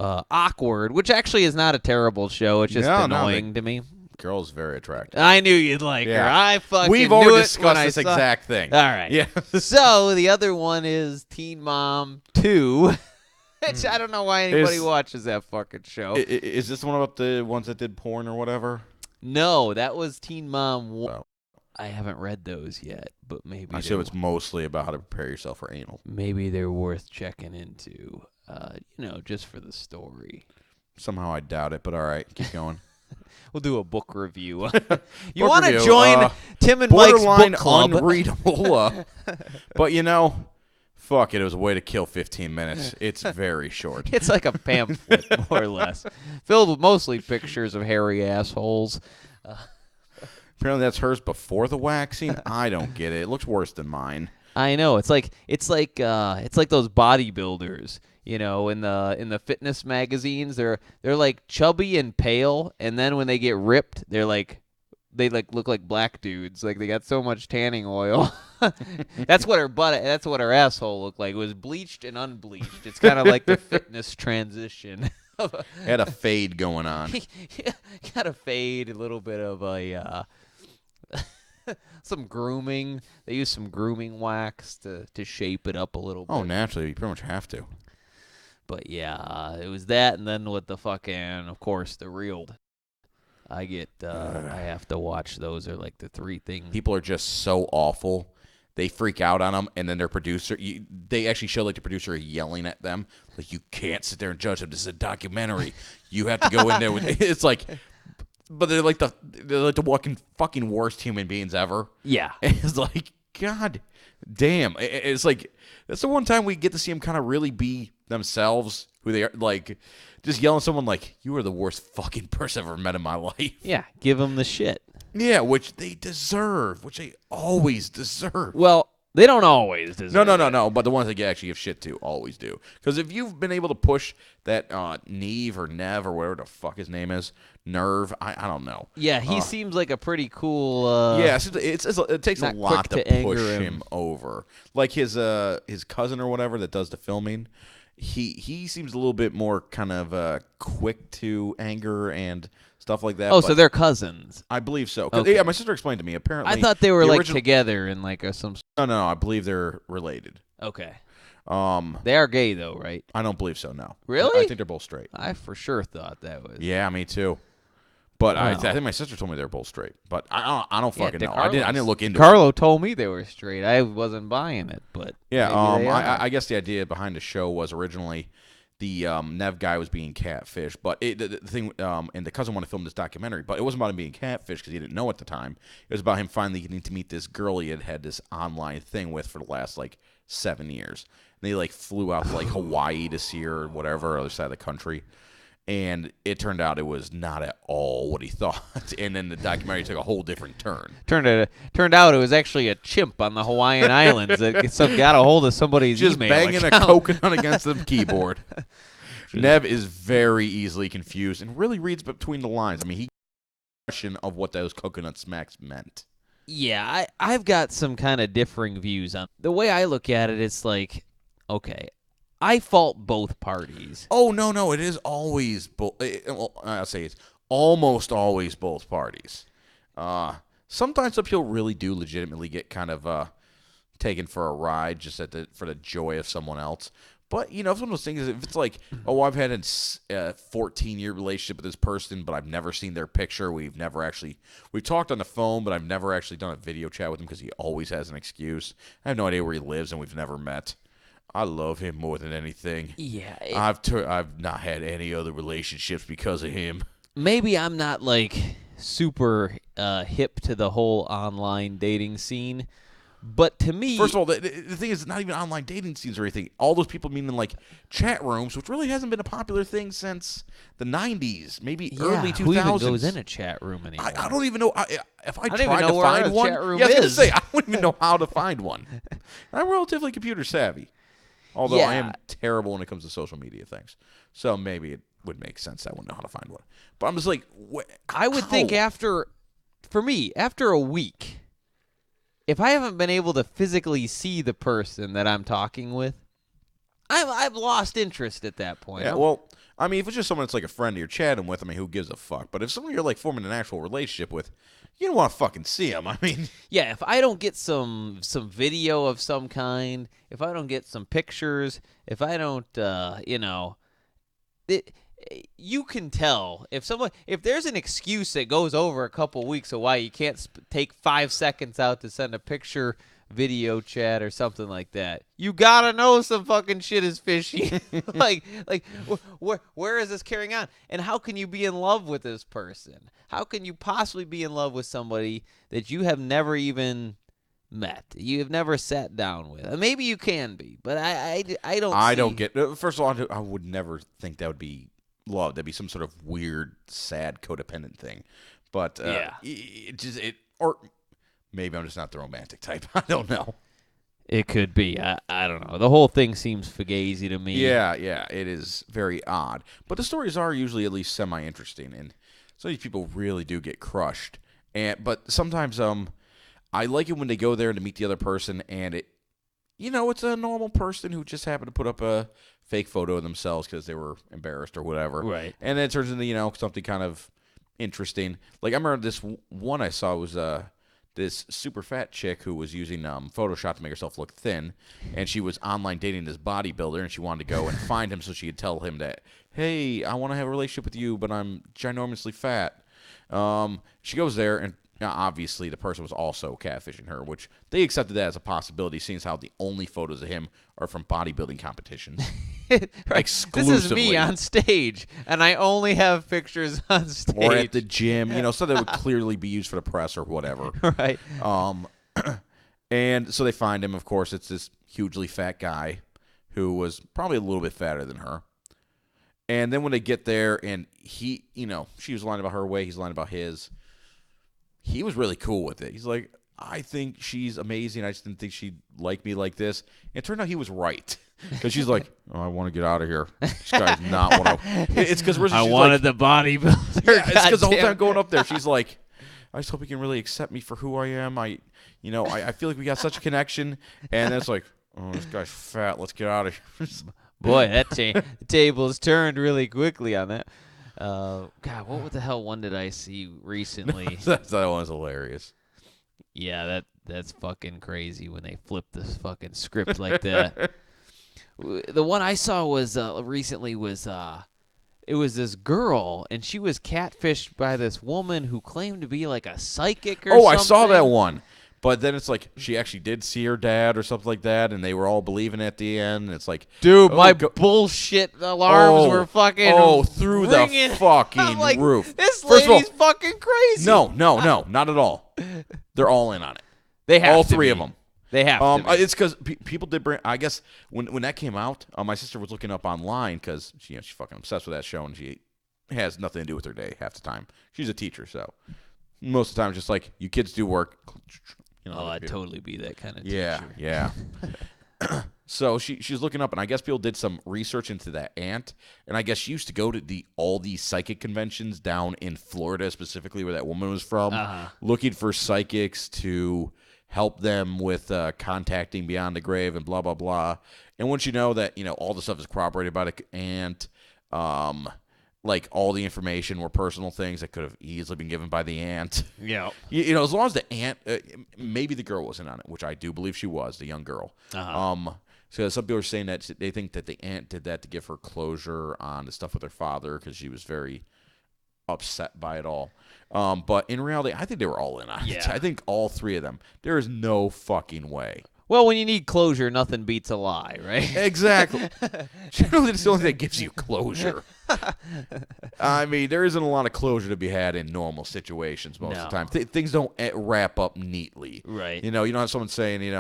Awkward, which actually is not a terrible show. It's just annoying to me. Girl's very attractive. I knew you'd like her. I fucking We've knew already it discussed when I this saw exact thing. All right. Yeah. So the other one is Teen Mom 2. Which I don't know why anybody watches that fucking show. Is this one about the ones that did porn or whatever? No, that was Teen Mom 1. Oh. I haven't read those yet, but maybe I assume it's mostly about how to prepare yourself for anal. Maybe they're worth checking into, just for the story. Somehow I doubt it, but all right, keep going. We'll do a book review. You want to join Tim and Mike's book club? Unreadable. But fuck it. It was a way to kill 15 minutes. It's very short. It's like a pamphlet, more or less, filled with mostly pictures of hairy assholes. Apparently, that's hers before the waxing. I don't get it. It looks worse than mine. I know. It's like those bodybuilders. In the fitness magazines, they're like chubby and pale, and then when they get ripped, they're like they like look like black dudes. Like they got so much tanning oil. That's what her asshole looked like. It was bleached and unbleached. It's kind of like the fitness transition. Had a fade going on. Got a fade, a little bit of a some grooming. They use some grooming wax to shape it up a little bit. Oh, naturally, you pretty much have to. But yeah, it was that, and then with the fucking, of course, the reeled. I have to watch those. Are like the three things. People are just so awful. They freak out on them, and then their producer, they actually show like the producer yelling at them, like, you can't sit there and judge them. This is a documentary. You have to go in there with. It's like, but they're like the fucking worst human beings ever. Yeah, it's like, God damn. It's like that's the one time we get to see them kind of really be themselves, who they are. Like, just yelling at someone like, you are the worst fucking person I've ever met in my life. Yeah, give them the shit. Yeah, which they deserve, which they always deserve. Well, they don't always deserve. No. But the ones that actually give shit to always do. Because if you've been able to push that Neve or Nev or whatever the fuck his name is, Nerve, I don't know. Yeah, he seems like a pretty cool. Yeah, it takes a lot to push him over. Like his cousin or whatever that does the filming. He seems a little bit more kind of quick to anger and stuff like that. Oh, so they're cousins. I believe so. Okay. Yeah, my sister explained to me. Apparently, I thought they were like together in like some. No. I believe they're related. Okay. They are gay though, right? I don't believe so. No. Really? I think they're both straight. I for sure thought that was. Yeah, me too. But wow. I think my sister told me they're both straight. But I don't fucking know. I didn't look into it. Carlo told me they were straight. I wasn't buying it, but yeah. I guess the idea behind the show was originally the Nev guy was being catfished, but the thing and the cousin wanted to film this documentary, but it wasn't about him being catfished because he didn't know at the time. It was about him finally getting to meet this girl he had this online thing with for the last like 7 years. And they like flew out to like Hawaii to see her or whatever, other side of the country. And it turned out it was not at all what he thought. And then the documentary took a whole different turn. Turned out it was actually a chimp on the Hawaiian Islands that got a hold of somebody's just email banging account. a coconut against the keyboard. Nev is very easily confused and really reads between the lines. I mean, he got a question of what those coconut smacks meant. Yeah, I've got some kind of differing views on the way I look at it. It's like, okay, I fault both parties. Oh, no. It is always both. Well, I'll say it's almost always both parties. Sometimes some people really do legitimately get kind of taken for a ride just for the joy of someone else. But, you know, if one of those things, if it's like, oh, I've had a 14-year relationship with this person, but I've never seen their picture. We've talked on the phone, but I've never actually done a video chat with him because he always has an excuse. I have no idea where he lives, and we've never met. I love him more than anything. Yeah. I've not had any other relationships because of him. Maybe I'm not, like, super hip to the whole online dating scene. But to me... First of all, the thing is, not even online dating scenes or anything. All those people mean in, like, chat rooms, which really hasn't been a popular thing since the 90s, maybe early 2000s. Who even goes in a chat room anymore? I don't even know. If I tried to where find a one... chat room I was going to is. say, I don't even know how to find one. I'm relatively computer savvy. Although I am terrible when it comes to social media things. So maybe it would make sense I wouldn't know how to find one. But I'm just like... I would think after a week... If I haven't been able to physically see the person that I'm talking with, I've lost interest at that point. Yeah, well, I mean, if it's just someone that's like a friend you're chatting with, I mean, who gives a fuck? But if someone you're like forming an actual relationship with, you don't want to fucking see them. I mean, yeah, if I don't get some video of some kind, if I don't get some pictures, if I don't, you can tell if there's an excuse that goes over a couple weeks of why you can't take 5 seconds out to send a picture, video chat, or something like that. You gotta know some fucking shit is fishy. like where is this carrying on? And how can you be in love with this person? How can you possibly be in love with somebody that you have never even met? You have never sat down with. Maybe you can be, but I don't. I don't get. First of all, I would never think that would be love. That'd be some sort of weird, sad, codependent thing. But or maybe I'm just not the romantic type. I don't know. It could be. I don't know. The whole thing seems fugazi to me. Yeah, it is very odd. But the stories are usually at least semi-interesting, and some of these people really do get crushed. But sometimes I like it when they go there to meet the other person, and it's a normal person who just happened to put up a fake photo of themselves because they were embarrassed or whatever. Right. And then it turns into, something kind of interesting. Like, I remember this one I saw was this super fat chick who was using Photoshop to make herself look thin, and she was online dating this bodybuilder, and she wanted to go and find him so she could tell him that, hey, I want to have a relationship with you, but I'm ginormously fat. She goes there, and obviously the person was also catfishing her, which they accepted that as a possibility, seeing as how the only photos of him are from bodybuilding competitions. Right. Exclusively. This is me on stage, and I only have pictures on stage. Or at the gym, so that would clearly be used for the press or whatever. Right. And so they find him. Of course, it's this hugely fat guy who was probably a little bit fatter than her. And then when they get there, and he, she was lying about her weight, he's lying about his. He was really cool with it. He's like, I think she's amazing. I just didn't think she'd like me like this. And it turned out he was right. Because she's like, oh, I want to get out of here. This guy's not what I... It's because I wanted the bodybuilder. Yeah, it's because the whole time going up there, she's like, I just hope he can really accept me for who I am. I feel like we got such a connection. And then it's like, oh, this guy's fat. Let's get out of here. Boy, the tables turned really quickly on that. God, what the hell one did I see recently? That one was hilarious. Yeah, that's fucking crazy when they flip this fucking script like that. The one I saw was recently was it was this girl, and she was catfished by this woman who claimed to be like a psychic or something. I saw that one. But then it's like she actually did see her dad or something like that, and they were all believing at the end. And it's like, dude, my bullshit alarms were fucking through ringing. the fucking I'm like, roof. This First of all, lady's fucking crazy. No, not at all. They're all in on it. They have all to three be. of them. They have to be. It's because people did bring. I guess when that came out, my sister was looking up online because she's fucking obsessed with that show, and she has nothing to do with her day half the time. She's a teacher, so most of the time, just like you kids do work. I'd totally be that kind of teacher. Yeah. So she's looking up, and I guess people did some research into that aunt, and I guess she used to go to all these psychic conventions down in Florida, specifically where that woman was from, looking for psychics to help them with contacting beyond the grave and blah, blah, blah. And once you know that, all the stuff is corroborated by the aunt, like all the information were personal things that could have easily been given by the aunt. Yeah. As long as the aunt, maybe the girl wasn't on it, which I do believe she was, the young girl. So some people are saying that they think that the aunt did that to give her closure on the stuff with her father because she was very upset by it all. But in reality, I think they were all in on it. I think all three of them. There is no fucking way. Well, when you need closure, nothing beats a lie, right? Exactly. Generally, it's the only thing that gives you closure. I mean, there isn't a lot of closure to be had in normal situations most of the time. Things don't wrap up neatly. Right. You don't have someone saying,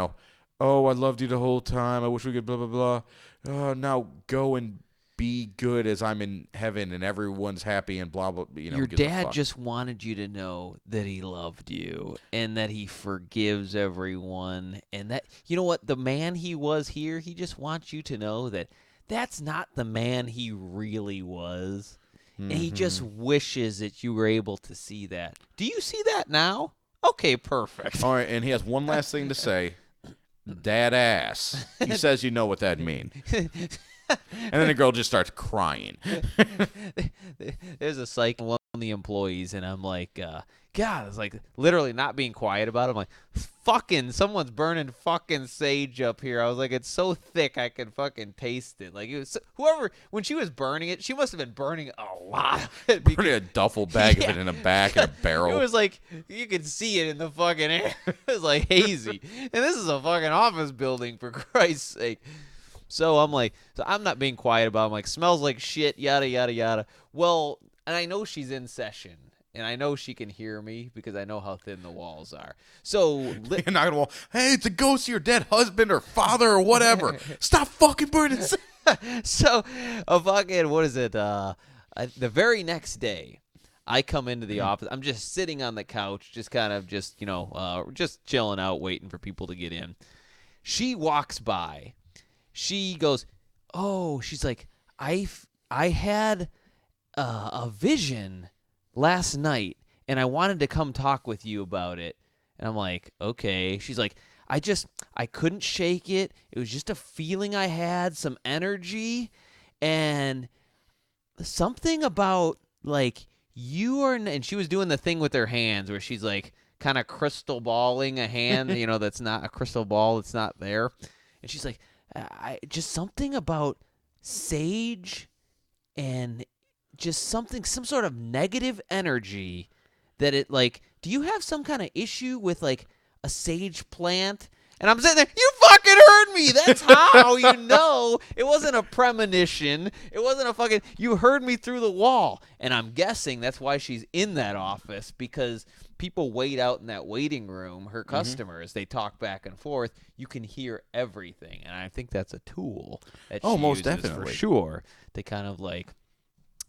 oh, I loved you the whole time. I wish we could blah, blah, blah. Now go and be good as I'm in heaven and everyone's happy and blah, blah. Your dad just wanted you to know that he loved you and that he forgives everyone. And that, you know what, the man he was here, he just wants you to know that that's not the man he really was. Mm-hmm. And he just wishes that you were able to see that. Do you see that now? Okay, perfect. All right, and he has one last thing to say. Dad ass. He says you know what that means. And then the girl just starts crying. There's a psych one of the employees, and I'm like, God, it's like literally not being quiet about it. I'm like, fucking, someone's burning fucking sage up here. I was like, it's so thick I could fucking taste it. Like, it was whoever, when she was burning it, she must have been burning a lot of it. Burning a duffel bag of it in a back in a barrel. It was like, you could see it in the fucking air. It was like hazy. And this is a fucking office building, for Christ's sake. So I'm like, I'm not being quiet about it. I'm like, smells like shit, yada, yada, yada. Well, and I know she's in session, and I know she can hear me because I know how thin the walls are. So, you're not gonna, hey, it's a ghost of your dead husband or father or whatever. Stop fucking burning. So, fucking, what is it? The very next day, I come into the office. I'm just sitting on the couch, just kind of just chilling out, waiting for people to get in. She walks by. She goes, oh, she's like, I had a vision last night, and I wanted to come talk with you about it. And I'm like, okay. She's like, I couldn't shake it. It was just a feeling I had, some energy, and something about like you are. And she was doing the thing with her hands where she's like kind of crystal balling a hand, that's not a crystal ball. It's not there. And she's like, I just something about sage and just some sort of negative energy that it like, do you have some kind of issue with like a sage plant? And I'm sitting there, you fucking heard me. That's how you know. It wasn't a premonition. It wasn't a fucking, you heard me through the wall. And I'm guessing that's why she's in that office, because people wait out in that waiting room, her customers, they talk back and forth. You can hear everything. And I think that's a tool that she most uses definitely. for sure. They kind of like,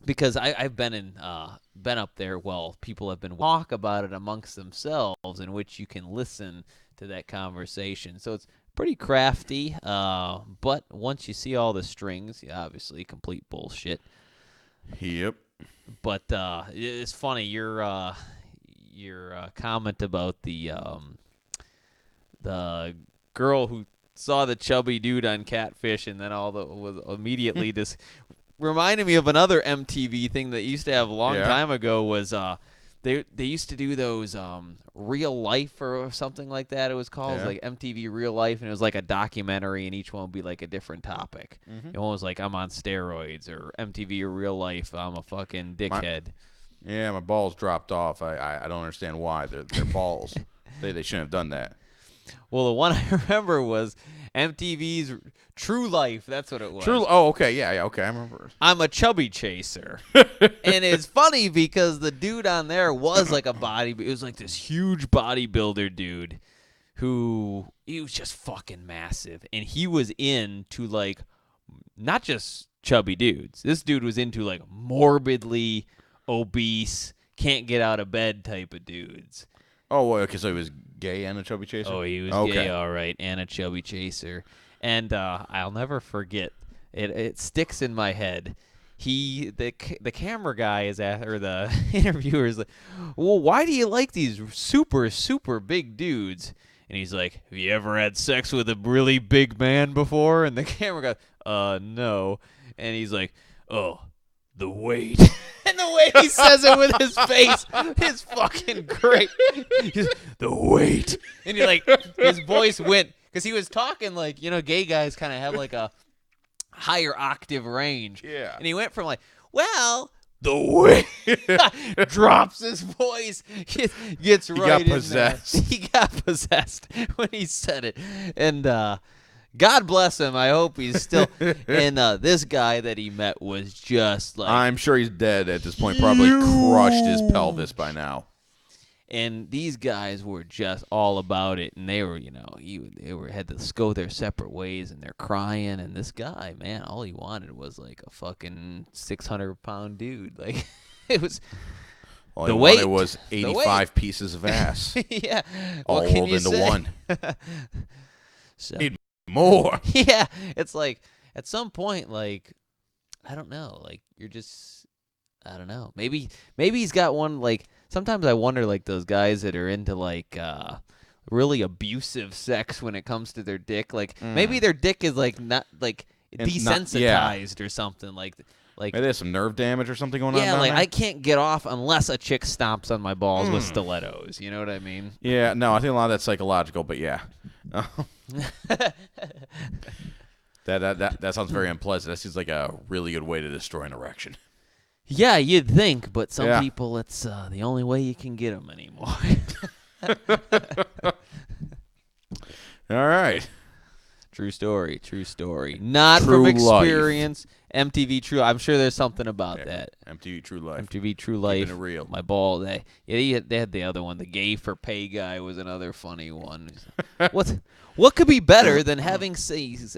because I've been up there. Well, people have been talk about it amongst themselves, in which you can listen to that conversation. So it's pretty crafty. But once you see all the strings, obviously complete bullshit. Yep. But it's funny your comment about the girl who saw the chubby dude on Catfish, and then was immediately just reminded me of another MTV thing that used to have a long time ago. Was they used to do those Real Life or something like that. It was called. It was like MTV Real Life, and it was like a documentary, and each one would be like a different topic. And one was like, I'm on steroids, or MTV or Real Life, I'm a fucking dickhead. My balls dropped off. I don't understand why. They're balls. They shouldn't have done that. Well, the one I remember was MTV's True Life. That's what it was. Oh, okay. Yeah, okay. I remember. I'm a chubby chaser. And it's funny because the dude on there was like it was like this huge bodybuilder dude he was just fucking massive. And he was into like not just chubby dudes. This dude was into like morbidly obese, can't get out of bed type of dudes. Oh, okay, so he was gay and a chubby chaser? Oh, he was gay, all right, and a chubby chaser. And I'll never forget, it sticks in my head. The camera guy is or the interviewer is like, well, why do you like these super, super big dudes? And he's like, have you ever had sex with a really big man before? And the camera goes, no. And he's like, oh, the weight. And the way he says it with his face is fucking great. He's, the weight. And he like, his voice went, because he was talking like, gay guys kind of have like a higher octave range. Yeah. And he went from like, well, the weight. Drops his voice. Gets right in possessed. there. He got possessed when he said it. And, God bless him. I hope he's still. And this guy that he met was just like. I'm sure he's dead at this point. Probably crushed his pelvis by now. And these guys were just all about it, and they were, had to go their separate ways, and they're crying. And this guy, man, all he wanted was like a fucking 600-pound dude. Like it was. All the he weight wanted was 85 pieces of ass. Yeah, all rolled into one. So. More. Yeah, it's like at some point, like I don't know, like you're just I don't know. Maybe he's got one. Like sometimes I wonder, like those guys that are into like really abusive sex when it comes to their dick. Like maybe their dick is like not like desensitized or something. Like maybe there's some nerve damage or something going on. Yeah, like there? I can't get off unless a chick stomps on my balls with stilettos. You know what I mean? Yeah. No, I think a lot of that's psychological, but yeah. That sounds very unpleasant. That seems like a really good way to destroy an erection. Yeah, you'd think, but some people, it's the only way you can get them anymore. All right. True story. Not True from experience. life. MTV True. I'm sure there's something about that. MTV True Life. MTV True Life. Keeping it real. My ball. They had the other one. The gay for pay guy was another funny one. What could be better than having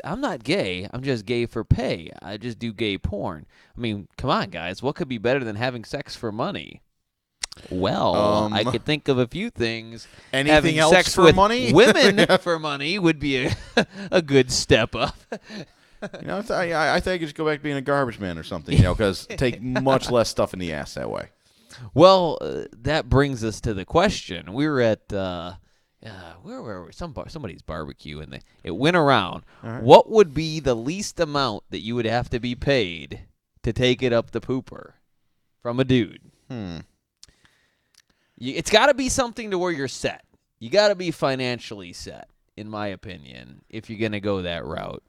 I'm not gay. I'm just gay for pay. I just do gay porn. I mean, come on, guys. What could be better than having sex for money? Well, I could think of a few things. Anything having else sex for with money? Women for money would be a good step up. I think I could just go back to being a garbage man or something, because take much less stuff in the ass that way. Well, that brings us to the question. We were at where were we? Somebody's barbecue, and it went around. Right. What would be the least amount that you would have to be paid to take it up the pooper from a dude? It's got to be something to where you're set. You got to be financially set, in my opinion, if you're going to go that route.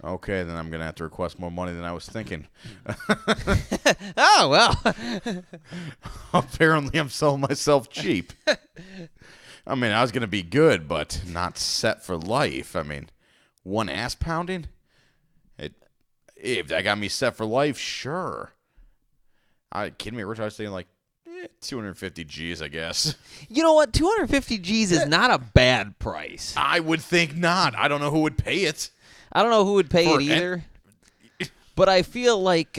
Okay, then I'm going to have to request more money than I was thinking. Oh, well. Apparently, I'm selling myself cheap. I mean, I was going to be good, but not set for life. I mean, one ass pounding? If that got me set for life, sure. Kidding me, Rich? I was thinking like 250 G's, I guess. You know what? 250 G's is not a bad price. I would think not. I don't know who would pay it. I don't know who would pay it either. But I feel like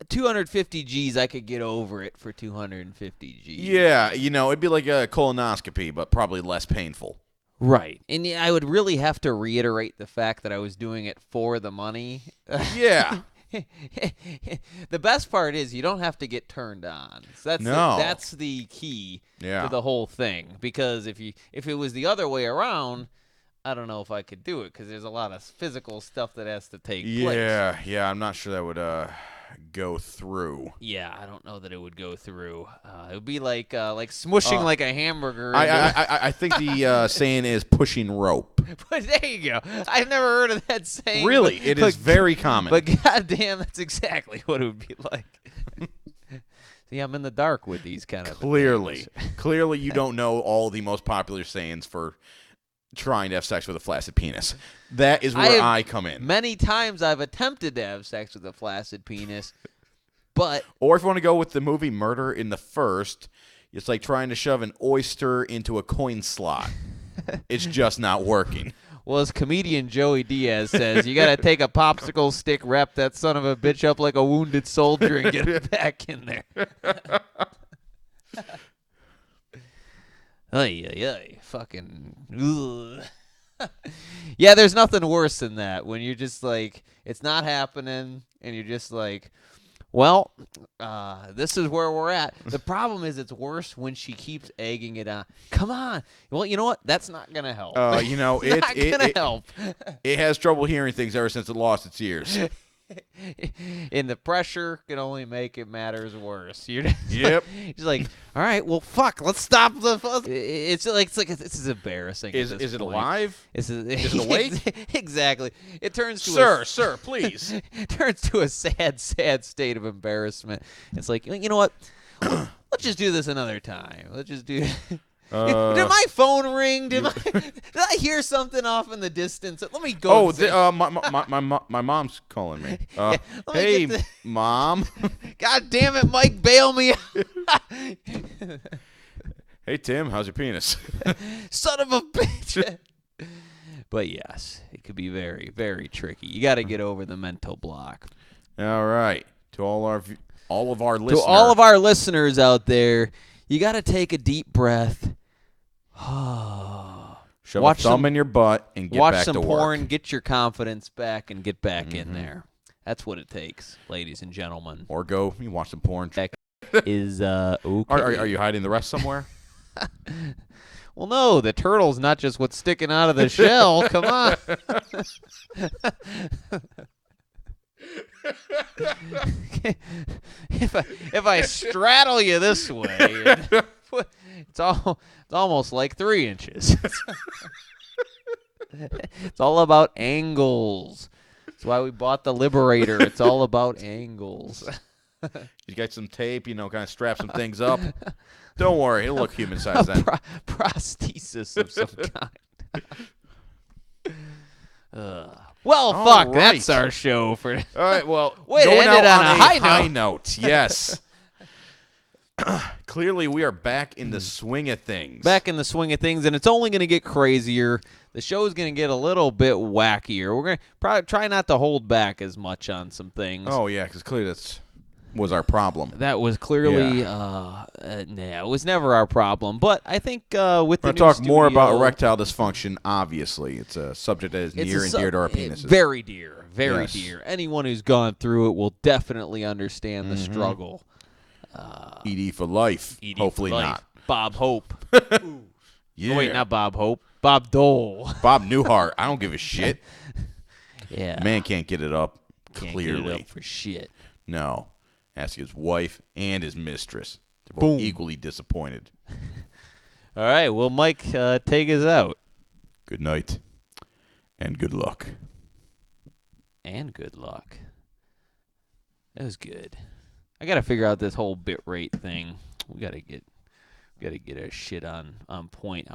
250 G's, I could get over it for 250 G's. Yeah, it'd be like a colonoscopy, but probably less painful. Right. And I would really have to reiterate the fact that I was doing it for the money. Yeah. The best part is you don't have to get turned on. So that's the key to the whole thing. Because if it was the other way around, I don't know if I could do it because there's a lot of physical stuff that has to take place. Yeah, I'm not sure that would go through. Yeah, I don't know that it would go through. It would be like smushing like a hamburger. I think the saying is pushing rope. But there you go. I've never heard of that saying. Really, it is very common. But goddamn, that's exactly what it would be like. See, I'm in the dark with these kind of Clearly, things. You don't know all the most popular sayings for trying to have sex with a flaccid penis. That is where I come in. Many times I've attempted to have sex with a flaccid penis, but... Or if you want to go with the movie Murder in the First, it's like trying to shove an oyster into a coin slot. It's just not working. Well, as comedian Joey Diaz says, you got to take a popsicle stick, wrap that son of a bitch up like a wounded soldier, and get it back in there. Ay, fucking. Ugh. Yeah, there's nothing worse than that when you're just like, it's not happening, and you're just like, well, this is where we're at. The problem is it's worse when she keeps egging it on. Come on. Well, you know what? That's not going to help. Not going to help. It has trouble hearing things ever since it lost its ears. And the pressure can only make it matters worse. You're just like, all right, well, fuck, let's stop the. It's like this is embarrassing. Is it alive? Is it awake? Exactly. It turns to sir, please. It turns to a sad state of embarrassment. It's like, you know what? Let's just do this another time. Let's just do. Did my phone ring? Did I hear something off in the distance? Let me go. My mom's calling me. Hey, Mom. God damn it, Mike, bail me out. Hey, Tim, how's your penis? Son of a bitch. But yes, it could be very, very tricky. You got to get over the mental block. All right. To all of our listeners. To all of our listeners out there, you got to take a deep breath. Shove a thumb in your butt and get back to work. Watch some porn, get your confidence back, and get back in there. That's what it takes, ladies and gentlemen. Or go, you watch some porn. Is okay. Are you hiding the rest somewhere? Well, no, the turtle's not just what's sticking out of the shell. Come on. If I straddle you this way, it's almost like 3 inches. It's all about angles. That's why we bought the Liberator. It's all about angles. You got some tape, kind of strap some things up. Don't worry, it'll look human size then. Prosthesis of some kind. Well, fuck, right. That's our show for. All right, well, going out on a high note. Yes. Clearly, we are back in the swing of things. Back in the swing of things, and it's only going to get crazier. The show is going to get a little bit wackier. We're going to probably try not to hold back as much on some things. Oh, yeah, because clearly that's was our problem. That was clearly, it was never our problem. But I think with we're the new going to talk studio, more about erectile dysfunction, obviously. It's a subject that is near and dear to our penises. Very dear. very Yes. dear. Anyone who's gone through it will definitely understand the struggle. ED for life. ED Hopefully for life. not. Bob Hope. Yeah. Oh, wait, not Bob Hope. Bob Dole. Bob Newhart. I don't give a shit. Yeah. Man can't get it up. Can't Clearly. get it up for shit. No. Ask his wife and his mistress. They're both Boom. equally disappointed. All right. Well, Mike, take us out. Good night. And good luck. And good luck. That was good. I got to figure out this whole bit rate thing. We got to get our shit on point.